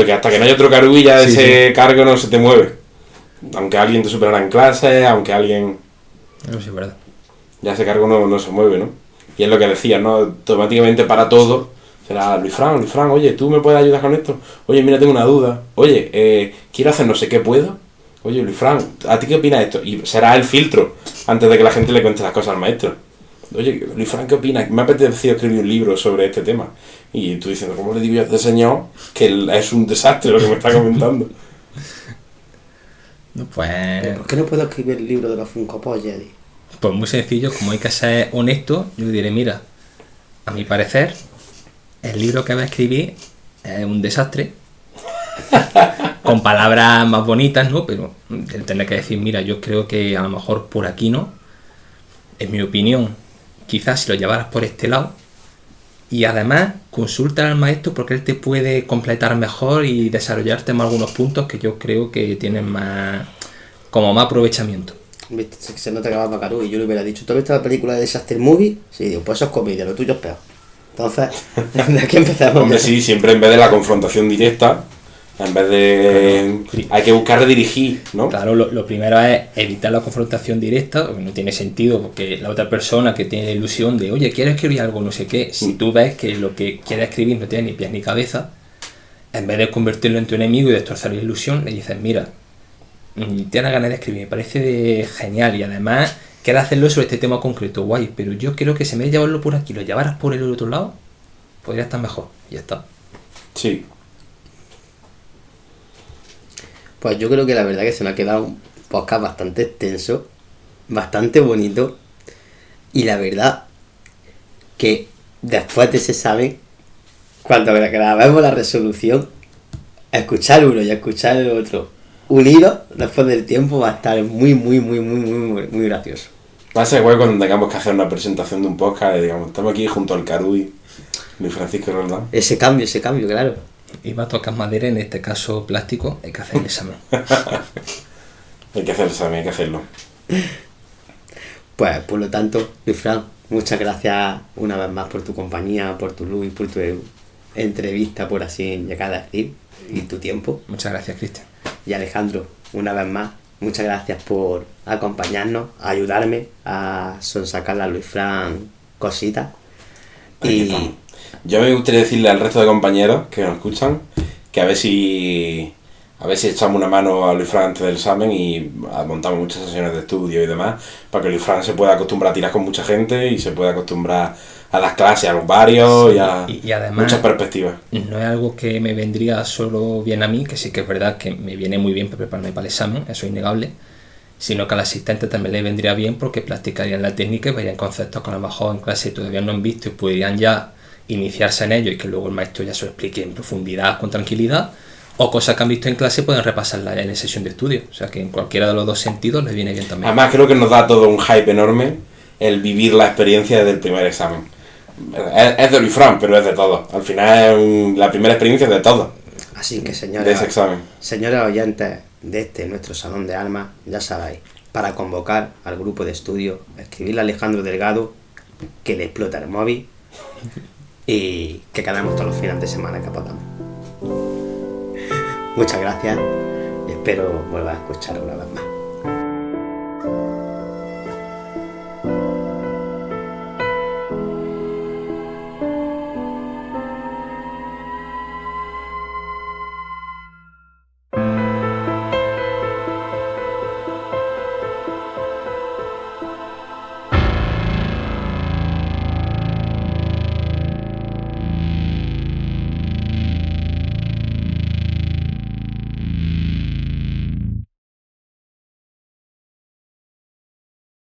Speaker 1: que hasta que no hay otro Carui ya ese cargo no se te mueve. Aunque alguien te superara en clase, aunque alguien...
Speaker 3: Eso sí es verdad.
Speaker 1: Ya ese cargo no se mueve, ¿no? Y es lo que decías, ¿no? Automáticamente para todo será Luis Fran, oye, ¿tú me puedes ayudar con esto? Oye, mira, tengo una duda. Oye, quiero hacer no sé qué, ¿puedo? Oye, Luis Fran, ¿a ti qué opinas de esto? Y será el filtro antes de que la gente le cuente las cosas al maestro. Oye, Luis Fran, ¿qué opinas? Me ha apetecido escribir un libro sobre este tema. Y tú diciendo, ¿cómo le digo yo a este señor que es un desastre lo que me está comentando?
Speaker 3: Pues...
Speaker 2: ¿Por qué no puedo escribir el libro de los Funko Pop, Jedi?
Speaker 3: Pues muy sencillo, como hay que ser honesto, yo diré, mira, a mi parecer, el libro que va a escribir es un desastre, con palabras más bonitas, ¿no? Pero tendré que decir, mira, yo creo que a lo mejor por aquí no, en mi opinión, quizás si lo llevaras por este lado, y además consulta al maestro porque él te puede completar mejor y desarrollarte más algunos puntos que yo creo que tienen más aprovechamiento.
Speaker 2: Viste, se nota que va para Carui. Yo le hubiera dicho, ¿tú has visto la película de Disaster Movie? Sí, digo, pues eso es comedia, lo tuyo es peor. Entonces, de aquí empezamos.
Speaker 1: Hombre, sí, siempre en vez de la confrontación directa, en vez de...
Speaker 3: Claro.
Speaker 1: Hay que buscar redirigir, ¿no?
Speaker 3: Claro, lo primero es evitar la confrontación directa, porque no tiene sentido, porque la otra persona que tiene la ilusión de, oye, ¿quieres escribir algo? No sé qué. Si tú ves que lo que quiere escribir no tiene ni pies ni cabeza, en vez de convertirlo en tu enemigo y destrozar la ilusión, le dices, mira, tienes ganas de escribir, me parece genial y además quieres hacerlo sobre este tema concreto, guay, pero yo creo que si me llevarlo por aquí, lo llevaras por el otro lado, podría estar mejor, y ya está.
Speaker 1: Sí.
Speaker 2: Pues yo creo que la verdad que se me ha quedado un podcast bastante extenso, bastante bonito, y la verdad que después de ese examen, cuando grabemos la resolución, escuchar uno y escuchar el otro unidos después del tiempo va a estar muy gracioso.
Speaker 1: Va a ser igual cuando tengamos que hacer una presentación de un podcast y digamos, estamos aquí junto al Carui, Luis Francisco Roldán.
Speaker 2: Ese cambio, claro.
Speaker 3: Y va a tocar madera, en este caso plástico, hay que hacer el examen.
Speaker 1: Hay que hacer el examen, hay que hacerlo.
Speaker 2: Pues por lo tanto, Luis Fran, muchas gracias una vez más por tu compañía, por tu luz y por tu entrevista, por así llegar a decir, y tu tiempo.
Speaker 3: Muchas gracias, Cristian.
Speaker 2: Y Alejandro, una vez más, muchas gracias por acompañarnos, a ayudarme a sonsacarle a Luis Fran cositas. Y
Speaker 1: yo me gustaría decirle al resto de compañeros que nos escuchan que a ver si echamos una mano a Luis Fran antes del examen y montamos muchas sesiones de estudio y demás para que Luis Fran se pueda acostumbrar a tirar con mucha gente y se pueda acostumbrar a las clases, a los varios, sí, y además muchas perspectivas.
Speaker 3: No es algo que me vendría solo bien a mí, que sí que es verdad que me viene muy bien para prepararme para el examen, eso es innegable, sino que al asistente también le vendría bien porque practicarían la técnica y verían conceptos que a lo mejor en clase todavía no han visto y podrían ya iniciarse en ello y que luego el maestro ya se lo explique en profundidad, con tranquilidad, o cosas que han visto en clase pueden repasarla en la sesión de estudio. O sea que en cualquiera de los dos sentidos les viene bien también.
Speaker 1: Además creo que nos da todo un hype enorme el vivir la experiencia del primer examen. Es de Luis Fran, pero es de todo. Al final la primera experiencia es de todo.
Speaker 2: Así que señores oyentes de este nuestro Salón de Almas, ya sabéis, para convocar al grupo de estudio, escribirle a Alejandro Delgado que le explota el móvil y que quedamos todos los fines de semana que podamos. Muchas gracias y espero volver a escuchar una vez más.